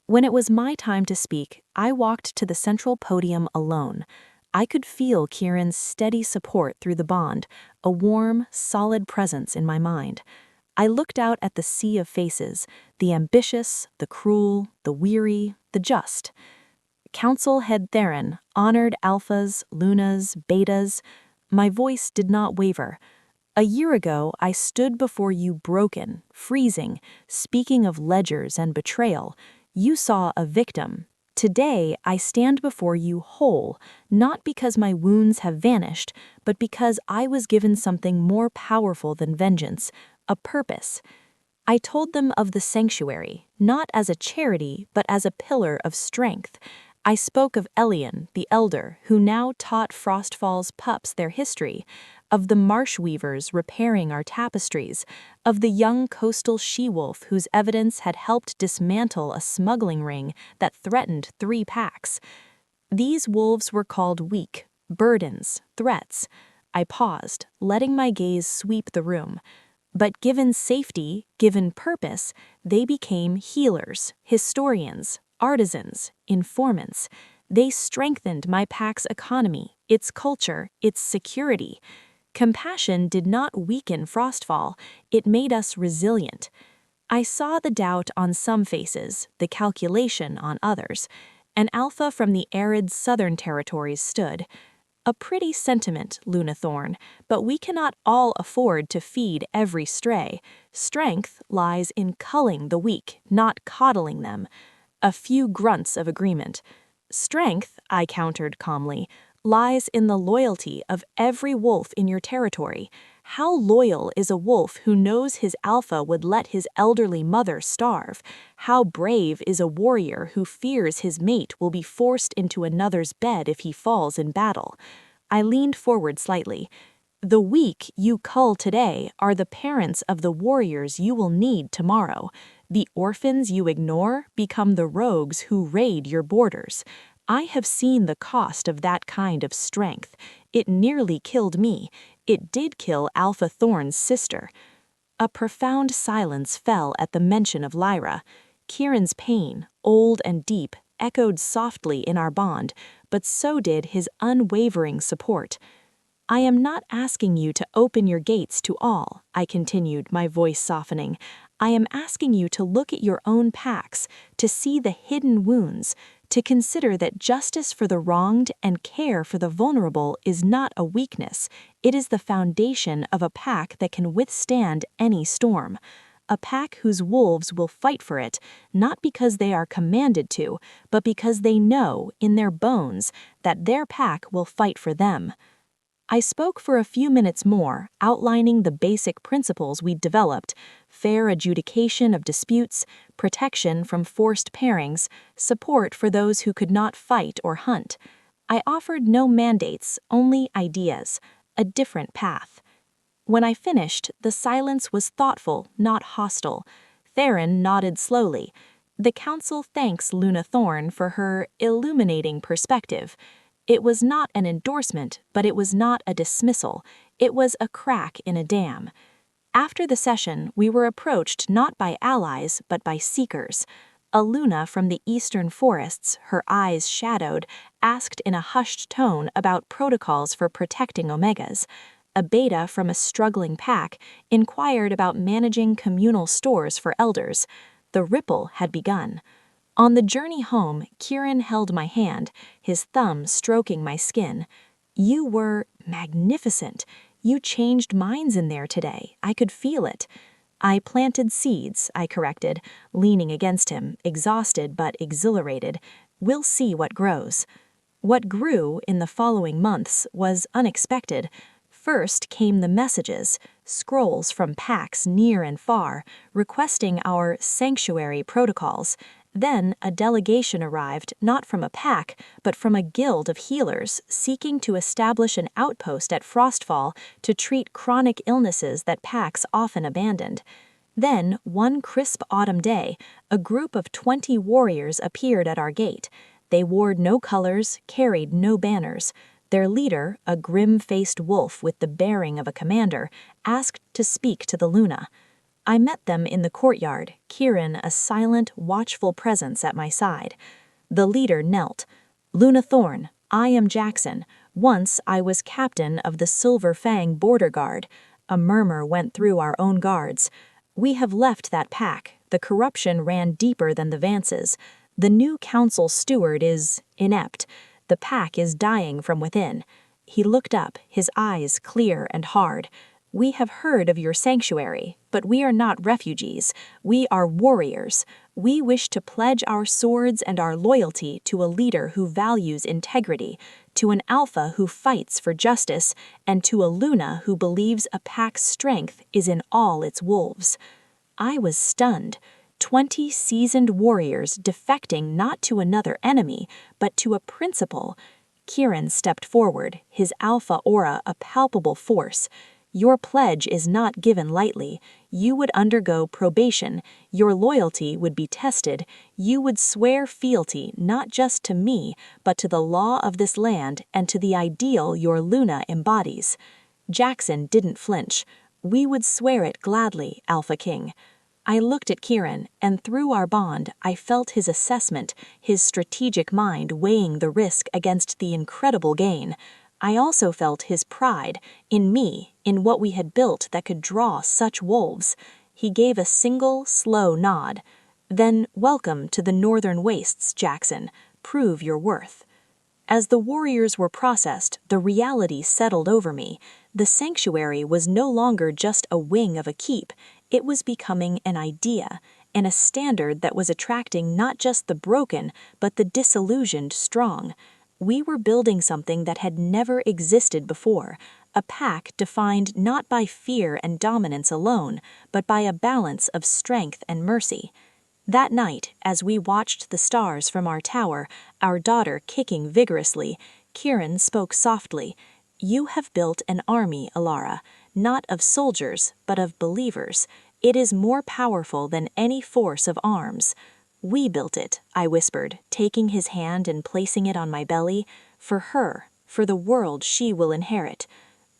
When it was my time to speak, I walked to the central podium alone. I could feel Kieran's steady support through the bond, a warm, solid presence in my mind. I looked out at the sea of faces, the ambitious, the cruel, the weary, the just. Council head Theron honored alphas, lunas, betas. My voice did not waver. "A year ago, I stood before you broken, freezing, speaking of ledgers and betrayal. You saw a victim. Today, I stand before you whole, not because my wounds have vanished, but because I was given something more powerful than vengeance, a purpose." I told them of the sanctuary, not as a charity, but as a pillar of strength. I spoke of Elian, the elder, who now taught Frostfall's pups their history, of the marsh weavers repairing our tapestries, of the young coastal she-wolf whose evidence had helped dismantle a smuggling ring that threatened 3 packs. These wolves were called weak, burdens, threats. I paused, letting my gaze sweep the room. But given safety, given purpose, they became healers, historians, artisans, informants. They strengthened my pack's economy, its culture, its security. Compassion did not weaken Frostfall, it made us resilient. I saw the doubt on some faces, the calculation on others. An alpha from the arid southern territories stood. A pretty sentiment, Luna Thorn, but we cannot all afford to feed every stray. Strength lies in culling the weak, not coddling them. A few grunts of agreement. Strength, I countered calmly, lies in the loyalty of every wolf in your territory. How loyal is a wolf who knows his alpha would let his elderly mother starve? How brave is a warrior who fears his mate will be forced into another's bed if he falls in battle? I leaned forward slightly. The weak you cull today are the parents of the warriors you will need tomorrow. The orphans you ignore become the rogues who raid your borders. I have seen the cost of that kind of strength. It nearly killed me. It did kill Alpha Thorn's sister. A profound silence fell at the mention of Lyra. Kieran's pain, old and deep, echoed softly in our bond, but so did his unwavering support. "I am not asking you to open your gates to all," I continued, my voice softening. "I am asking you to look at your own packs, to see the hidden wounds, to consider that justice for the wronged and care for the vulnerable is not a weakness. It is the foundation of a pack that can withstand any storm. A pack whose wolves will fight for it, not because they are commanded to, but because they know, in their bones, that their pack will fight for them." I spoke for a few minutes more, outlining the basic principles we'd developed: fair adjudication of disputes, protection from forced pairings, support for those who could not fight or hunt. I offered no mandates, only ideas, a different path. When I finished, the silence was thoughtful, not hostile. Theron nodded slowly. The council thanks Luna Thorn for her illuminating perspective. It was not an endorsement, but it was not a dismissal. It was a crack in a dam. After the session, we were approached not by allies, but by seekers. A Luna from the eastern forests, her eyes shadowed, asked in a hushed tone about protocols for protecting omegas. A beta from a struggling pack inquired about managing communal stores for elders. The ripple had begun. On the journey home, Kieran held my hand, his thumb stroking my skin. You were magnificent. You changed minds in there today. I could feel it. I planted seeds, I corrected, leaning against him, exhausted but exhilarated. We'll see what grows. What grew in the following months was unexpected. First came the messages, scrolls from packs near and far, requesting our sanctuary protocols. Then a delegation arrived not from a pack, but from a guild of healers seeking to establish an outpost at Frostfall to treat chronic illnesses that packs often abandoned. Then, one crisp autumn day, a group of 20 warriors appeared at our gate. They wore no colors, carried no banners. Their leader, a grim-faced wolf with the bearing of a commander, asked to speak to the Luna. I met them in the courtyard, Kieran a silent, watchful presence at my side. The leader knelt. Luna Thorn, I am Jackson. Once I was captain of the Silver Fang Border Guard. A murmur went through our own guards. We have left that pack. The corruption ran deeper than the Vances. The new council steward is inept. The pack is dying from within. He looked up, his eyes clear and hard. We have heard of your sanctuary, but we are not refugees. We are warriors. We wish to pledge our swords and our loyalty to a leader who values integrity, to an alpha who fights for justice, and to a Luna who believes a pack's strength is in all its wolves. I was stunned. 20 seasoned warriors defecting not to another enemy, but to a principal. Kieran stepped forward, his alpha aura a palpable force. Your pledge is not given lightly. You would undergo probation. Your loyalty would be tested. You would swear fealty not just to me, but to the law of this land and to the ideal your Luna embodies. Jackson didn't flinch. We would swear it gladly, Alpha King. I looked at Kieran, and through our bond, I felt his assessment, his strategic mind weighing the risk against the incredible gain. I also felt his pride in me, in what we had built that could draw such wolves. He gave a single, slow nod. Then, welcome to the Northern Wastes, Jackson. Prove your worth. As the warriors were processed, the reality settled over me. The sanctuary was no longer just a wing of a keep. It was becoming an idea, and a standard that was attracting not just the broken, but the disillusioned strong. We were building something that had never existed before, a pack defined not by fear and dominance alone, but by a balance of strength and mercy. That night, as we watched the stars from our tower, our daughter kicking vigorously, Kieran spoke softly. You have built an army, Alara, not of soldiers, but of believers. It is more powerful than any force of arms. We built it, I whispered, taking his hand and placing it on my belly, for her, for the world she will inherit.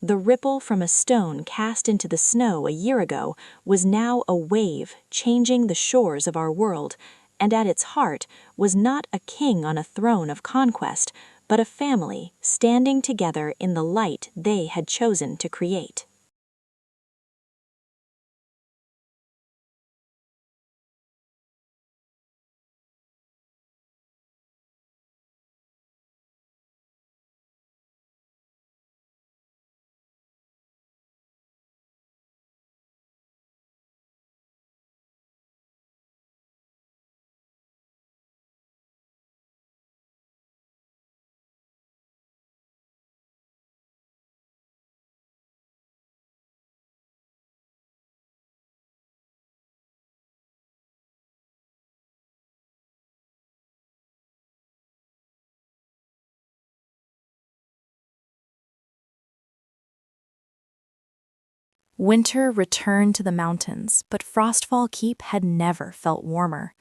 The ripple from a stone cast into the snow a year ago was now a wave, changing the shores of our world, and at its heart was not a king on a throne of conquest, but a family standing together in the light they had chosen to create. Winter returned to the mountains, but Frostfall Keep had never felt warmer.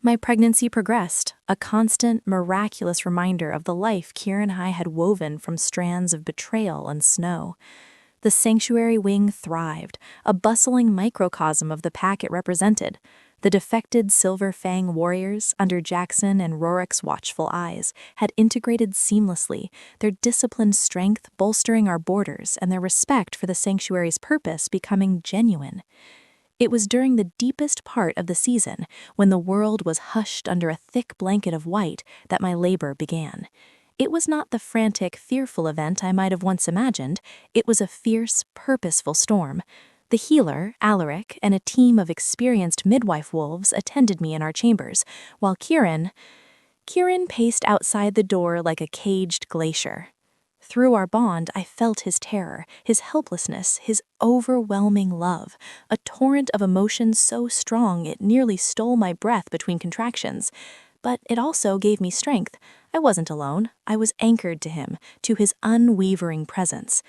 My pregnancy progressed, a constant, miraculous reminder of the life Kieran and I had woven from strands of betrayal and snow. The sanctuary wing thrived, a bustling microcosm of the pack it represented. The defected Silver Fang warriors, under Jackson and Rorik's watchful eyes, had integrated seamlessly, their disciplined strength bolstering our borders and their respect for the sanctuary's purpose becoming genuine. It was during the deepest part of the season, when the world was hushed under a thick blanket of white, that my labor began. It was not the frantic, fearful event I might have once imagined. It was a fierce, purposeful storm. The healer, Alaric, and a team of experienced midwife wolves attended me in our chambers, while Kieran paced outside the door like a caged glacier. Through our bond, I felt his terror, his helplessness, his overwhelming love, a torrent of emotion so strong it nearly stole my breath between contractions. But it also gave me strength. I wasn't alone. I was anchored to him, to his unwavering presence.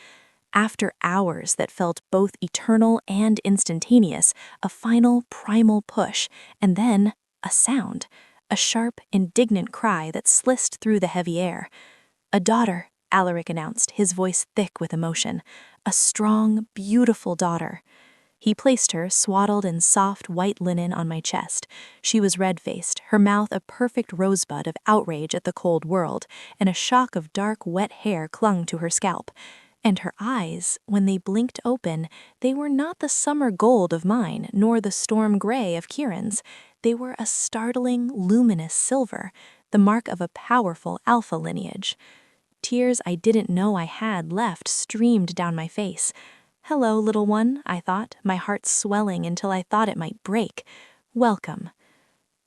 After hours that felt both eternal and instantaneous, a final primal push, and then a sound, a sharp, indignant cry that sliced through the heavy air. "A daughter," Alaric announced, his voice thick with emotion. "A strong, beautiful daughter." He placed her, swaddled in soft white linen, on my chest. She was red-faced, her mouth a perfect rosebud of outrage at the cold world, and a shock of dark, wet hair clung to her scalp. And her eyes, when they blinked open, they were not the summer gold of mine, nor the storm gray of Kieran's. They were a startling, luminous silver, the mark of a powerful alpha lineage. Tears I didn't know I had left streamed down my face. "Hello, little one," I thought, my heart swelling until I thought it might break. "Welcome."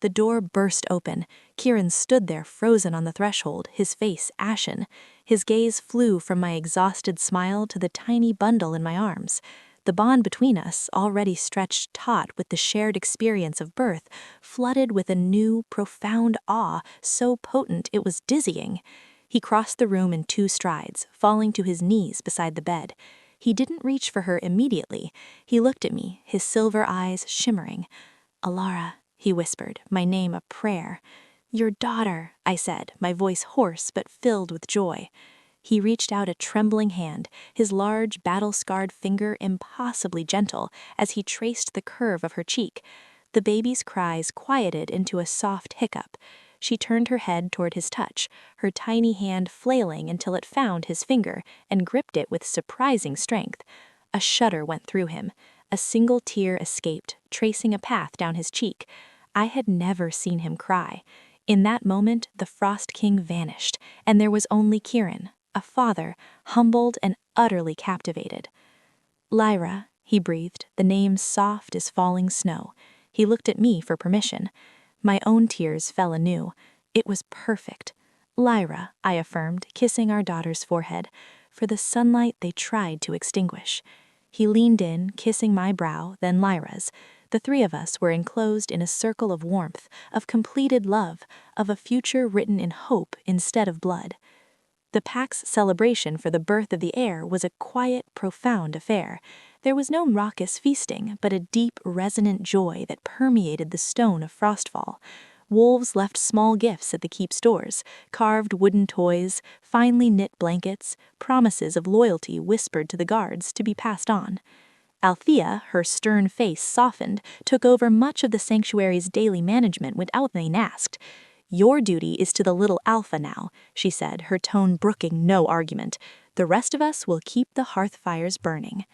The door burst open. Kieran stood there frozen on the threshold, his face ashen. His gaze flew from my exhausted smile to the tiny bundle in my arms. The bond between us, already stretched taut with the shared experience of birth, flooded with a new, profound awe so potent it was dizzying. He crossed the room in 2 strides, falling to his knees beside the bed. He didn't reach for her immediately. He looked at me, his silver eyes shimmering. "Alara," he whispered, my name a prayer. "Your daughter," I said, my voice hoarse but filled with joy. He reached out a trembling hand, his large, battle-scarred finger impossibly gentle, as he traced the curve of her cheek. The baby's cries quieted into a soft hiccup. She turned her head toward his touch, her tiny hand flailing until it found his finger and gripped it with surprising strength. A shudder went through him. A single tear escaped, tracing a path down his cheek. I had never seen him cry. In that moment, the Frost King vanished, and there was only Kieran, a father, humbled and utterly captivated. "Lyra," he breathed, the name soft as falling snow. He looked at me for permission. My own tears fell anew. It was perfect. "Lyra," I affirmed, kissing our daughter's forehead, for the sunlight they tried to extinguish. He leaned in, kissing my brow, then Lyra's. The 3 of us were enclosed in a circle of warmth, of completed love, of a future written in hope instead of blood. The Pack's celebration for the birth of the heir was a quiet, profound affair. There was no raucous feasting, but a deep, resonant joy that permeated the stone of Frostfall. Wolves left small gifts at the keep's doors, carved wooden toys, finely knit blankets, promises of loyalty whispered to the guards to be passed on. Althea, her stern face softened, took over much of the sanctuary's daily management without being asked. "Your duty is to the little Alpha now," she said, her tone brooking no argument. "The rest of us will keep the hearth fires burning."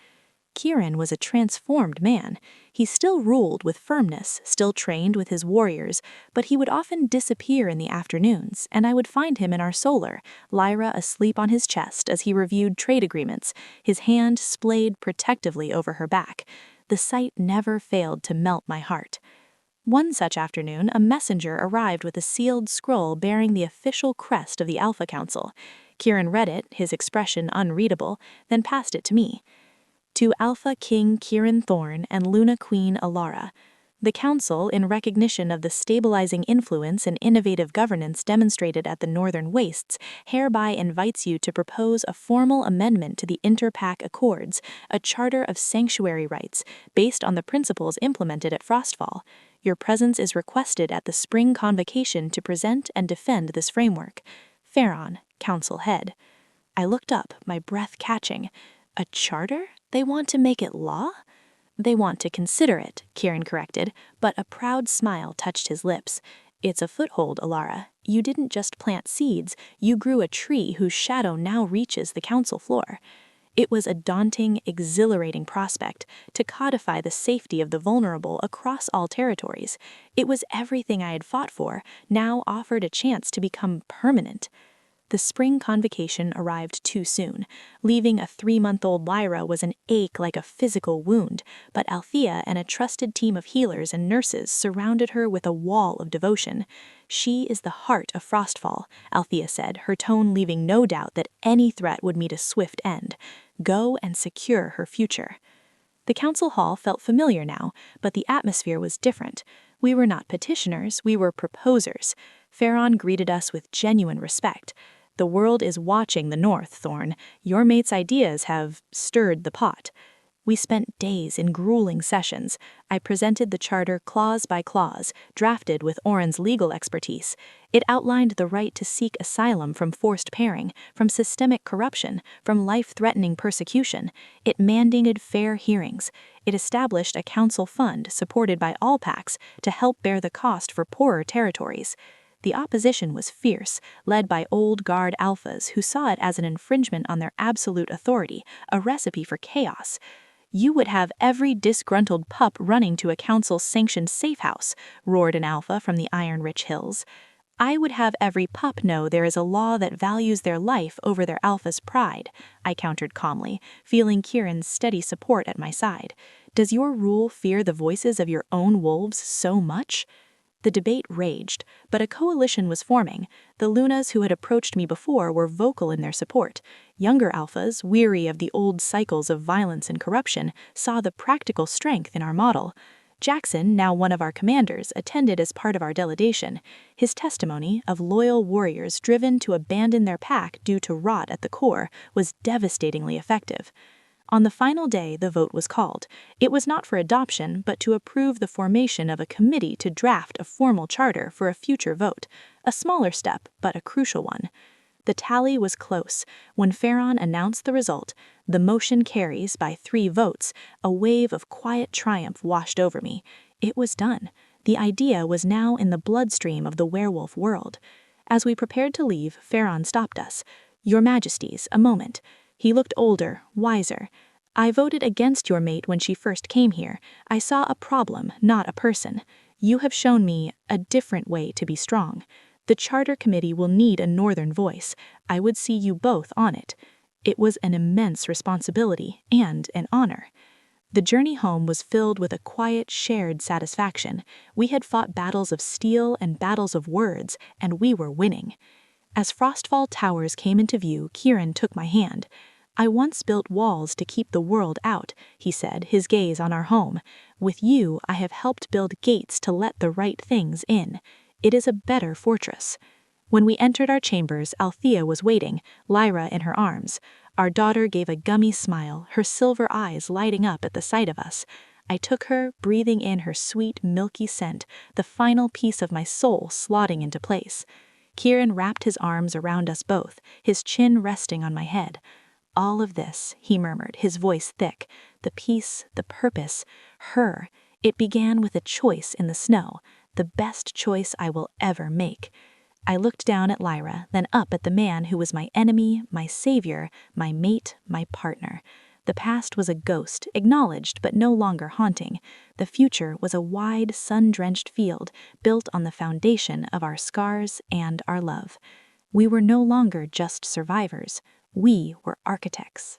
Kieran was a transformed man. He still ruled with firmness, still trained with his warriors, but he would often disappear in the afternoons, and I would find him in our solar, Lyra asleep on his chest as he reviewed trade agreements, his hand splayed protectively over her back. The sight never failed to melt my heart. One such afternoon, a messenger arrived with a sealed scroll bearing the official crest of the Alpha Council. Kieran read it, his expression unreadable, then passed it to me. "To Alpha King Kieran Thorne and Luna Queen Alara, the Council, in recognition of the stabilizing influence and innovative governance demonstrated at the Northern Wastes, hereby invites you to propose a formal amendment to the Interpack Accords, a charter of sanctuary rights, based on the principles implemented at Frostfall. Your presence is requested at the spring convocation to present and defend this framework. Farron, Council Head." I looked up, my breath catching. A charter? They want to make it law? They want to consider it, Kieran corrected, but a proud smile touched his lips. It's a foothold, Alara. You didn't just plant seeds, you grew a tree whose shadow now reaches the council floor. It was a daunting, exhilarating prospect to codify the safety of the vulnerable across all territories. It was everything I had fought for, now offered a chance to become permanent. The spring convocation arrived too soon. Leaving a 3-month-old Lyra was an ache like a physical wound, but Althea and a trusted team of healers and nurses surrounded her with a wall of devotion. She is the heart of Frostfall, Althea said, her tone leaving no doubt that any threat would meet a swift end. Go and secure her future. The council hall felt familiar now, but the atmosphere was different. We were not petitioners, we were proposers. Farron greeted us with genuine respect. The world is watching the North, Thorn. Your mate's ideas have stirred the pot. We spent days in grueling sessions. I presented the charter clause by clause, drafted with Oren's legal expertise. It outlined the right to seek asylum from forced pairing, from systemic corruption, from life-threatening persecution. It mandated fair hearings. It established a council fund supported by all packs to help bear the cost for poorer territories. The opposition was fierce, led by old guard alphas who saw it as an infringement on their absolute authority, a recipe for chaos. You would have every disgruntled pup running to a council-sanctioned safe house, roared an alpha from the iron-rich hills. I would have every pup know there is a law that values their life over their alpha's pride, I countered calmly, feeling Kieran's steady support at my side. Does your rule fear the voices of your own wolves so much? The debate raged, but a coalition was forming. The Lunas who had approached me before were vocal in their support. Younger alphas, weary of the old cycles of violence and corruption, saw the practical strength in our model. Jackson, now one of our commanders, attended as part of our delegation. His testimony of loyal warriors driven to abandon their pack due to rot at the core was devastatingly effective. On the final day, the vote was called. It was not for adoption, but to approve the formation of a committee to draft a formal charter for a future vote. A smaller step, but a crucial one. The tally was close. When Farron announced the result, the motion carries by 3 votes, a wave of quiet triumph washed over me. It was done. The idea was now in the bloodstream of the werewolf world. As we prepared to leave, Farron stopped us. Your Majesties, a moment. He looked older, wiser. I voted against your mate when she first came here. I saw a problem, not a person. You have shown me a different way to be strong. The Charter Committee will need a northern voice. I would see you both on it. It was an immense responsibility and an honor. The journey home was filled with a quiet, shared satisfaction. We had fought battles of steel and battles of words, and we were winning. As Frostfall Towers came into view, Kieran took my hand. I once built walls to keep the world out, he said, his gaze on our home. With you, I have helped build gates to let the right things in. It is a better fortress. When we entered our chambers, Althea was waiting, Lyra in her arms. Our daughter gave a gummy smile, her silver eyes lighting up at the sight of us. I took her, breathing in her sweet, milky scent, the final piece of my soul slotting into place. Kieran wrapped his arms around us both, his chin resting on my head. All of this, he murmured, his voice thick. The peace, the purpose, her. It began with a choice in the snow, the best choice I will ever make. I looked down at Lyra, then up at the man who was my enemy, my savior, my mate, my partner. The past was a ghost, acknowledged but no longer haunting. The future was a wide, sun-drenched field, built on the foundation of our scars and our love. We were no longer just survivors. We were architects.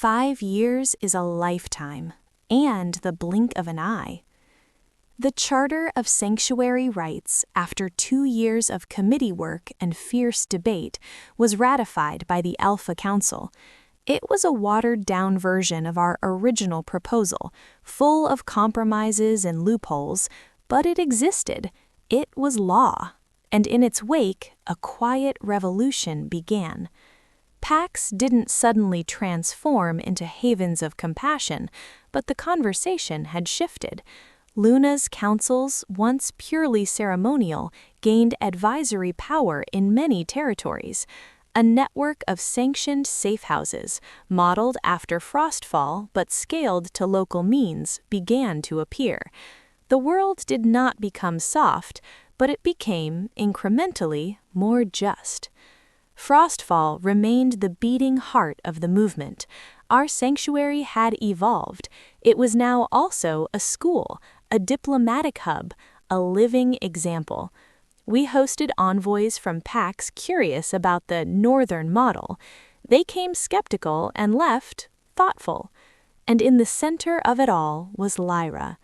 5 years is a lifetime, and the blink of an eye. The Charter of Sanctuary Rights, after 2 years of committee work and fierce debate, was ratified by the Alpha Council. It was a watered-down version of our original proposal, full of compromises and loopholes, but it existed. It was law. And in its wake, a quiet revolution began. Packs didn't suddenly transform into havens of compassion, but the conversation had shifted. Luna's councils, once purely ceremonial, gained advisory power in many territories. A network of sanctioned safe houses, modeled after Frostfall but scaled to local means, began to appear. The world did not become soft, but it became, incrementally, more just. Frostfall remained the beating heart of the movement. Our sanctuary had evolved. It was now also a school, a diplomatic hub, a living example. We hosted envoys from packs curious about the northern model. They came skeptical and left thoughtful. And in the center of it all was Lyra.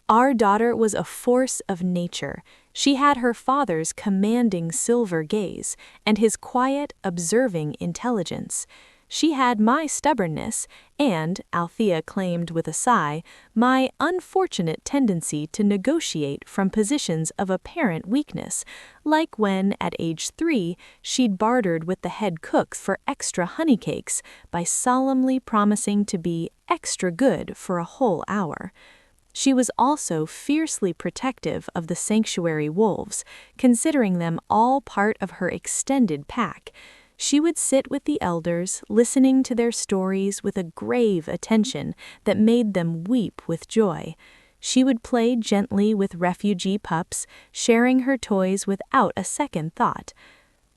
Our daughter was a force of nature. She had her father's commanding silver gaze and his quiet, observing intelligence. She had my stubbornness and, Althea claimed with a sigh, my unfortunate tendency to negotiate from positions of apparent weakness, like when, at age 3, she'd bartered with the head cook for extra honey cakes by solemnly promising to be extra good for a whole hour. She was also fiercely protective of the sanctuary wolves, considering them all part of her extended pack. She would sit with the elders, listening to their stories with a grave attention that made them weep with joy. She would play gently with refugee pups, sharing her toys without a second thought.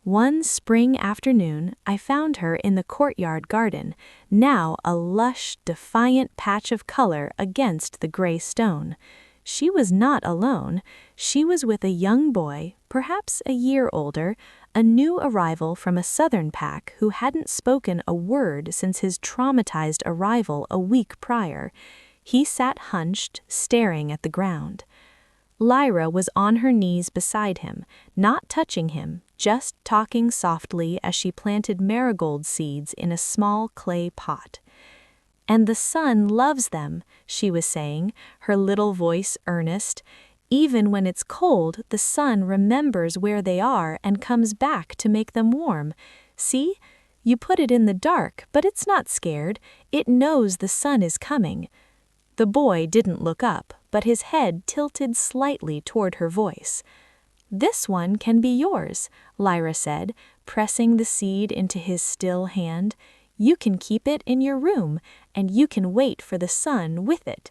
One spring afternoon, I found her in the courtyard garden, now a lush, defiant patch of color against the gray stone. She was not alone. She was with a young boy, perhaps a year older, a new arrival from a southern pack who hadn't spoken a word since his traumatized arrival a week prior. He sat hunched, staring at the ground. Lyra was on her knees beside him, not touching him, just talking softly as she planted marigold seeds in a small clay pot. "And the sun loves them," she was saying, her little voice earnest. "Even when it's cold, the sun remembers where they are and comes back to make them warm. See? You put it in the dark, but it's not scared. It knows the sun is coming." The boy didn't look up, but his head tilted slightly toward her voice. "This one can be yours," Lyra said, pressing the seed into his still hand. "You can keep it in your room, and you can wait for the sun with it."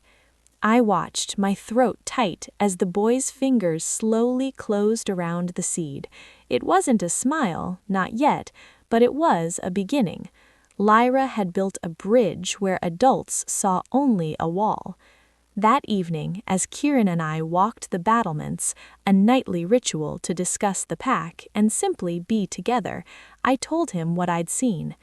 I watched, my throat tight, as the boy's fingers slowly closed around the seed. It wasn't a smile, not yet, but it was a beginning. Lyra had built a bridge where adults saw only a wall. That evening, as Kieran and I walked the battlements, a nightly ritual to discuss the pack and simply be together, I told him what I'd seen.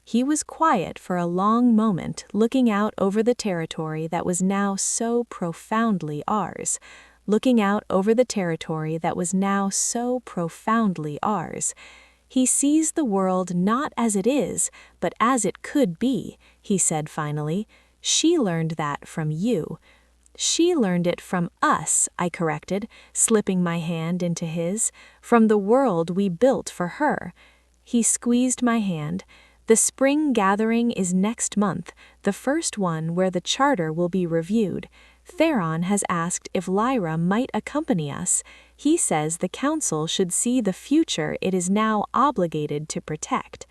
He was quiet for a long moment, looking out over the territory that was now so profoundly ours. Looking out over the territory that was now so profoundly ours. "He sees the world not as it is, but as it could be," he said finally. "She learned that from you." "She learned it from us," I corrected, slipping my hand into his, "from the world we built for her." He squeezed my hand. "The spring gathering is next month, the first one where the charter will be reviewed. Theron has asked if Lyra might accompany us. He says the council should see the future it is now obligated to protect."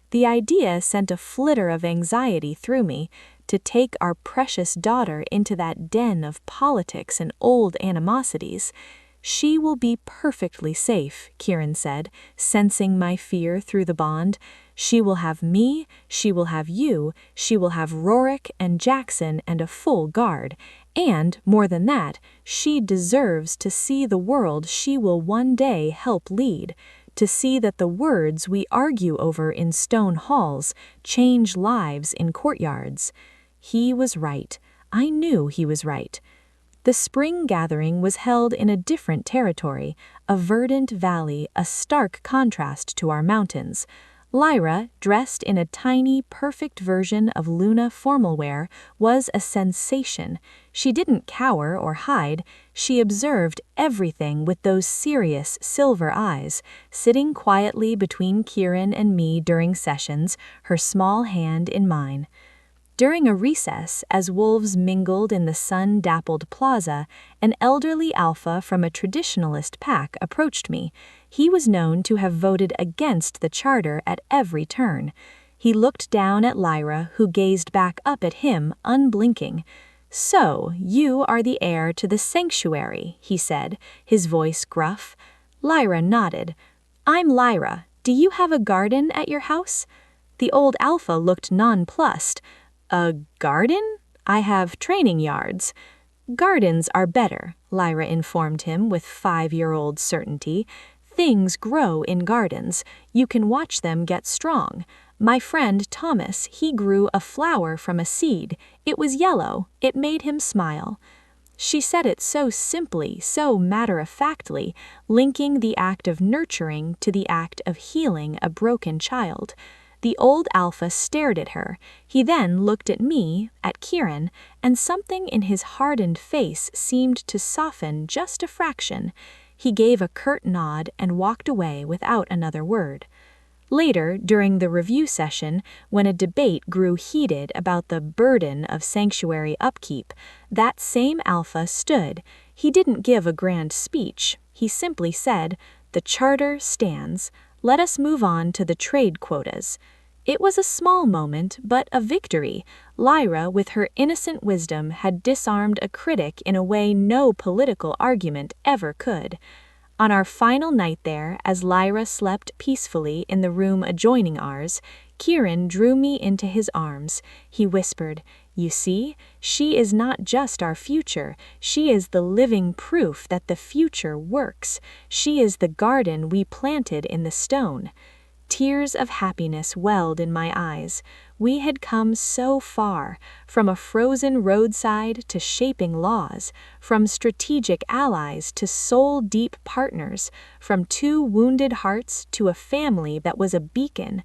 The idea sent a flitter of anxiety through me. To take our precious daughter into that den of politics and old animosities. "She will be perfectly safe," Kieran said, sensing my fear through the bond. "She will have me, she will have you, she will have Rorik and Jackson and a full guard. And, more than that, she deserves to see the world she will one day help lead. to see that the words we argue over in stone halls change lives in courtyards. He was right. I knew he was right. The spring gathering was held in a different territory, a verdant valley, a stark contrast to our mountains. Lyra, dressed in a tiny, perfect version of Luna formal wear, was a sensation. She didn't cower or hide. She observed everything with those serious, silver eyes, sitting quietly between Kieran and me during sessions, her small hand in mine. During a recess, as wolves mingled in the sun-dappled plaza, an elderly alpha from a traditionalist pack approached me. He was known to have voted against the charter at every turn. He looked down at Lyra, who gazed back up at him, unblinking. "So, you are the heir to the sanctuary," he said, his voice gruff. Lyra nodded. "I'm Lyra. Do you have a garden at your house?" The old alpha looked nonplussed. "A garden? I have training yards." "Gardens are better," Lyra informed him with 5-year-old certainty. "Things grow in gardens. You can watch them get strong. My friend Thomas, he grew a flower from a seed. It was yellow. It made him smile." She said it so simply, so matter-of-factly, linking the act of nurturing to the act of healing a broken child. The old alpha stared at her. He then looked at me, at Kieran, and something in his hardened face seemed to soften just a fraction. He gave a curt nod and walked away without another word. Later, during the review session, when a debate grew heated about the burden of sanctuary upkeep, that same alpha stood. He didn't give a grand speech. He simply said, "The charter stands. Let us move on to the trade quotas." It was a small moment, but a victory. Lyra, with her innocent wisdom, had disarmed a critic in a way no political argument ever could. On our final night there, as Lyra slept peacefully in the room adjoining ours, Kieran drew me into his arms. He whispered, "You see, she is not just our future. She is the living proof that the future works. She is the garden we planted in the stone." Tears of happiness welled in my eyes. We had come so far, from a frozen roadside to shaping laws, from strategic allies to soul-deep partners, from 2 wounded hearts to a family that was a beacon.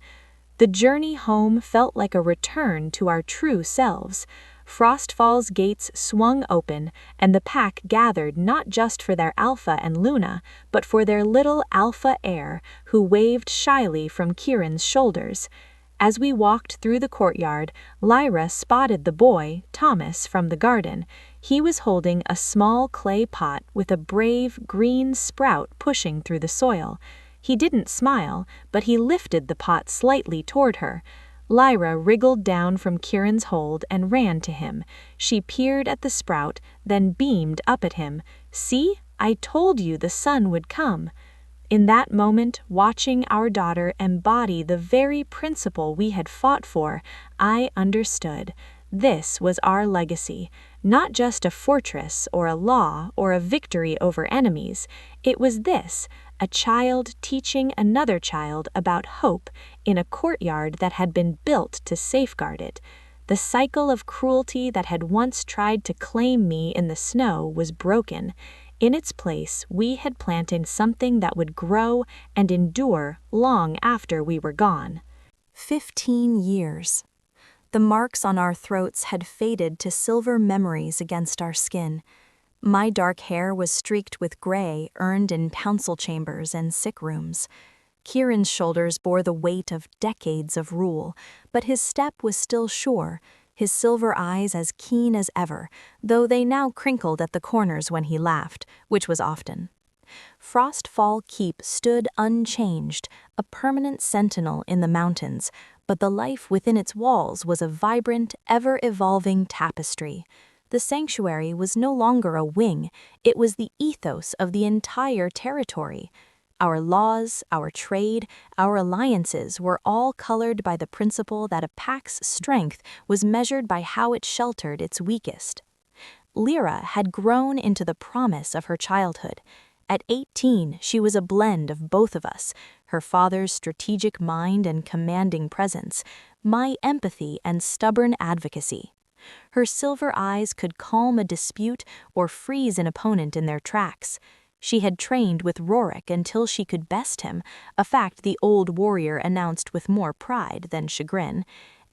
The journey home felt like a return to our true selves. Frostfall's gates swung open, and the pack gathered not just for their Alpha and Luna, but for their little Alpha heir, who waved shyly from Kieran's shoulders. As we walked through the courtyard, Lyra spotted the boy, Thomas, from the garden. He was holding a small clay pot with a brave, green sprout pushing through the soil. He didn't smile, but he lifted the pot slightly toward her. Lyra wriggled down from Kieran's hold and ran to him. She peered at the sprout, then beamed up at him. "See, I told you the sun would come." In that moment, watching our daughter embody the very principle we had fought for, I understood. This was our legacy, not just a fortress or a law or a victory over enemies. It was this, a child teaching another child about hope in a courtyard that had been built to safeguard it. The cycle of cruelty that had once tried to claim me in the snow was broken. In its place, we had planted something that would grow and endure long after we were gone. 15 years. The marks on our throats had faded to silver memories against our skin. My dark hair was streaked with gray earned in council chambers and sick rooms. Kieran's shoulders bore the weight of decades of rule, but his step was still sure, his silver eyes as keen as ever, though they now crinkled at the corners when he laughed, which was often. Frostfall Keep stood unchanged, a permanent sentinel in the mountains, but the life within its walls was a vibrant, ever-evolving tapestry. The sanctuary was no longer a wing, it was the ethos of the entire territory. Our laws, our trade, our alliances were all colored by the principle that a pack's strength was measured by how it sheltered its weakest. Lyra had grown into the promise of her childhood. At 18, she was a blend of both of us, her father's strategic mind and commanding presence, my empathy and stubborn advocacy. Her silver eyes could calm a dispute or freeze an opponent in their tracks. She had trained with Rorik until she could best him, a fact the old warrior announced with more pride than chagrin,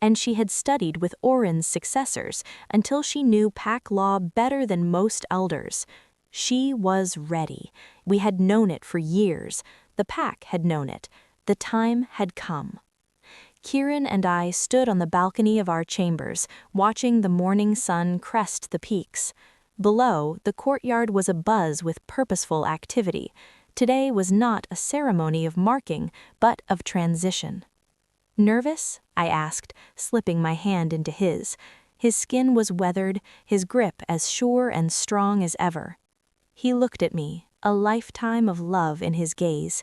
and she had studied with Orin's successors until she knew pack law better than most elders. She was ready. We had known it for years. The pack had known it. The time had come. Kieran and I stood on the balcony of our chambers, watching the morning sun crest the peaks. Below, the courtyard was abuzz with purposeful activity. Today was not a ceremony of marking, but of transition. "Nervous?" I asked, slipping my hand into his. His skin was weathered, his grip as sure and strong as ever. He looked at me, a lifetime of love in his gaze.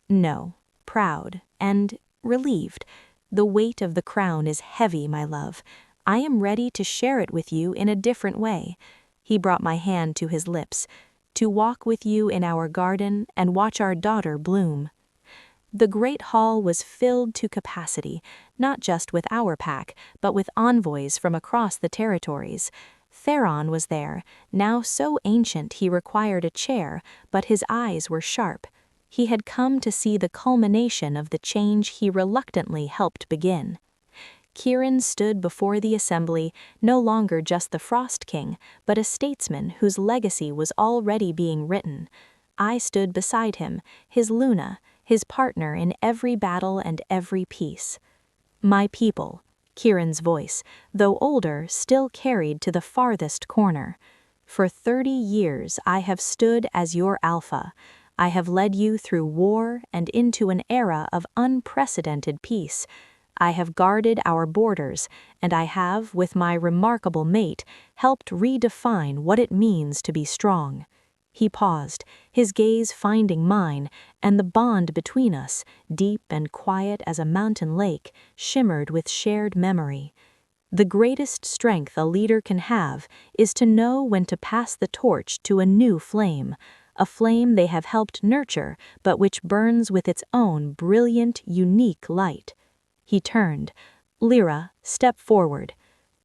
No, proud and relieved. The weight of the crown is heavy, my love. I am ready to share it with you in a different way. He brought my hand to his lips. To walk with you in our garden and watch our daughter bloom. The great hall was filled to capacity, not just with our pack, but with envoys from across the territories. Theron was there, now so ancient he required a chair, but his eyes were sharp. He had come to see the culmination of the change he reluctantly helped begin. Kieran stood before the assembly, no longer just the Frost King, but a statesman whose legacy was already being written. I stood beside him, his Luna, his partner in every battle and every peace. My people, Kieran's voice, though older, still carried to the farthest corner. For 30 years I have stood as your alpha. I have led you through war and into an era of unprecedented peace. I have guarded our borders, and I have, with my remarkable mate, helped redefine what it means to be strong. He paused, his gaze finding mine, and the bond between us, deep and quiet as a mountain lake, shimmered with shared memory. The greatest strength a leader can have is to know when to pass the torch to a new flame, a flame they have helped nurture, but which burns with its own brilliant, unique light. He turned. "Lyra, step forward."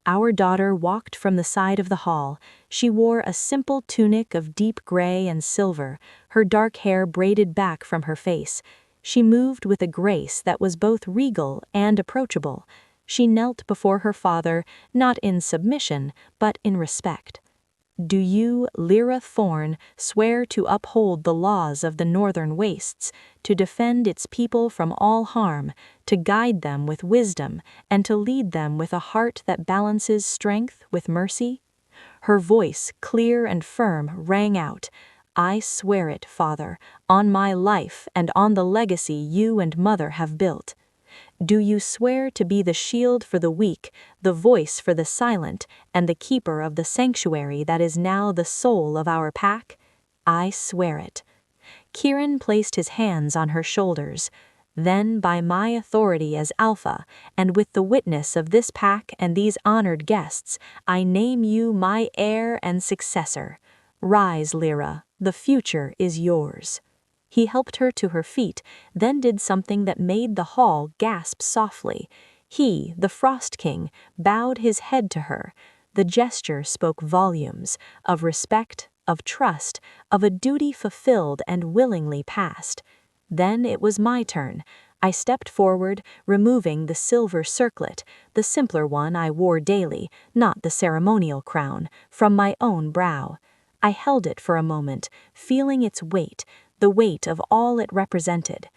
Our daughter walked from the side of the hall. She wore a simple tunic of deep gray and silver, her dark hair braided back from her face. She moved with a grace that was both regal and approachable. She knelt before her father, not in submission, but in respect. "Do you, Lyra Thorn, swear to uphold the laws of the northern wastes, to defend its people from all harm, to guide them with wisdom, and to lead them with a heart that balances strength with mercy?" Her voice, clear and firm, rang out. "I swear it, Father, on my life and on the legacy you and Mother have built." "Do you swear to be the shield for the weak, the voice for the silent, and the keeper of the sanctuary that is now the soul of our pack?" "I swear it." Kieran placed his hands on her shoulders. "Then, by my authority as Alpha, and with the witness of this pack and these honored guests, I name you my heir and successor. Rise, Lyra, the future is yours." He helped her to her feet, then did something that made the hall gasp softly. He, the Frost King, bowed his head to her. The gesture spoke volumes, of respect, of trust, of a duty fulfilled and willingly passed. Then it was my turn. I stepped forward, removing the silver circlet, the simpler one I wore daily, not the ceremonial crown, from my own brow. I held it for a moment, feeling its weight, the weight of all it represented.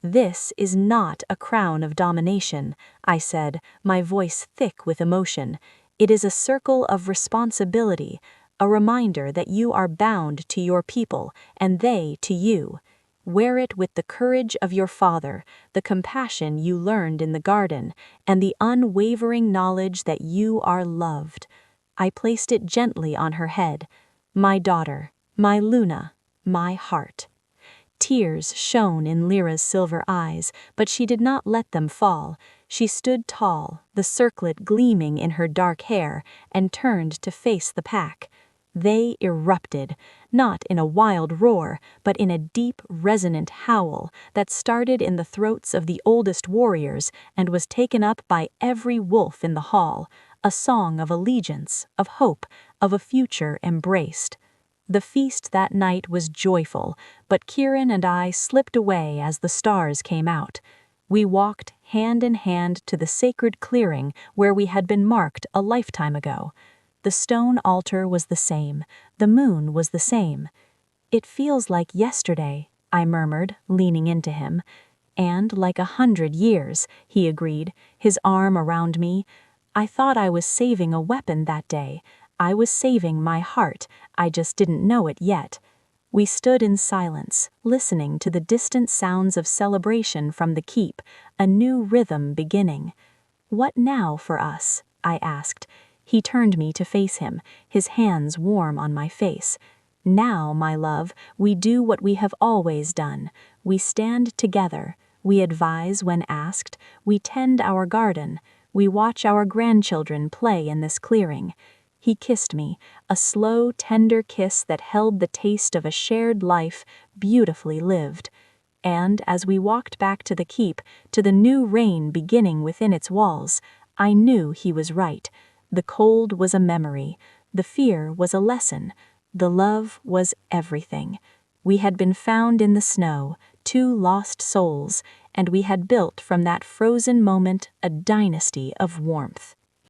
"This is not a crown of domination," I said, my voice thick with emotion. "It is a circle of responsibility, a reminder that you are bound to your people, and they to you. Wear it with the courage of your father, the compassion you learned in the garden, and the unwavering knowledge that you are loved." I placed it gently on her head. "My daughter, my Luna, my heart." Tears shone in Lyra's silver eyes, but she did not let them fall. She stood tall, the circlet gleaming in her dark hair, and turned to face the pack. They erupted, not in a wild roar, but in a deep, resonant howl that started in the throats of the oldest warriors and was taken up by every wolf in the hall, a song of allegiance, of hope, of a future embraced. The feast that night was joyful, but Kieran and I slipped away as the stars came out. We walked hand in hand to the sacred clearing where we had been marked a lifetime ago. The stone altar was the same, the moon was the same. "It feels like yesterday," I murmured, leaning into him. "And like 100 years," he agreed, his arm around me. "I thought I was saving a weapon that day. I was saving my heart, I just didn't know it yet." We stood in silence, listening to the distant sounds of celebration from the keep, a new rhythm beginning. "What now for us?" I asked. He turned me to face him, his hands warm on my face. "Now, my love, we do what we have always done. We stand together. We advise when asked. We tend our garden. We watch our grandchildren play in this clearing." He kissed me, a slow, tender kiss that held the taste of a shared life, beautifully lived. And as we walked back to the keep, to the new reign beginning within its walls, I knew he was right. The cold was a memory. The fear was a lesson. The love was everything. We had been found in the snow, two lost souls, and we had built from that frozen moment a dynasty of warmth.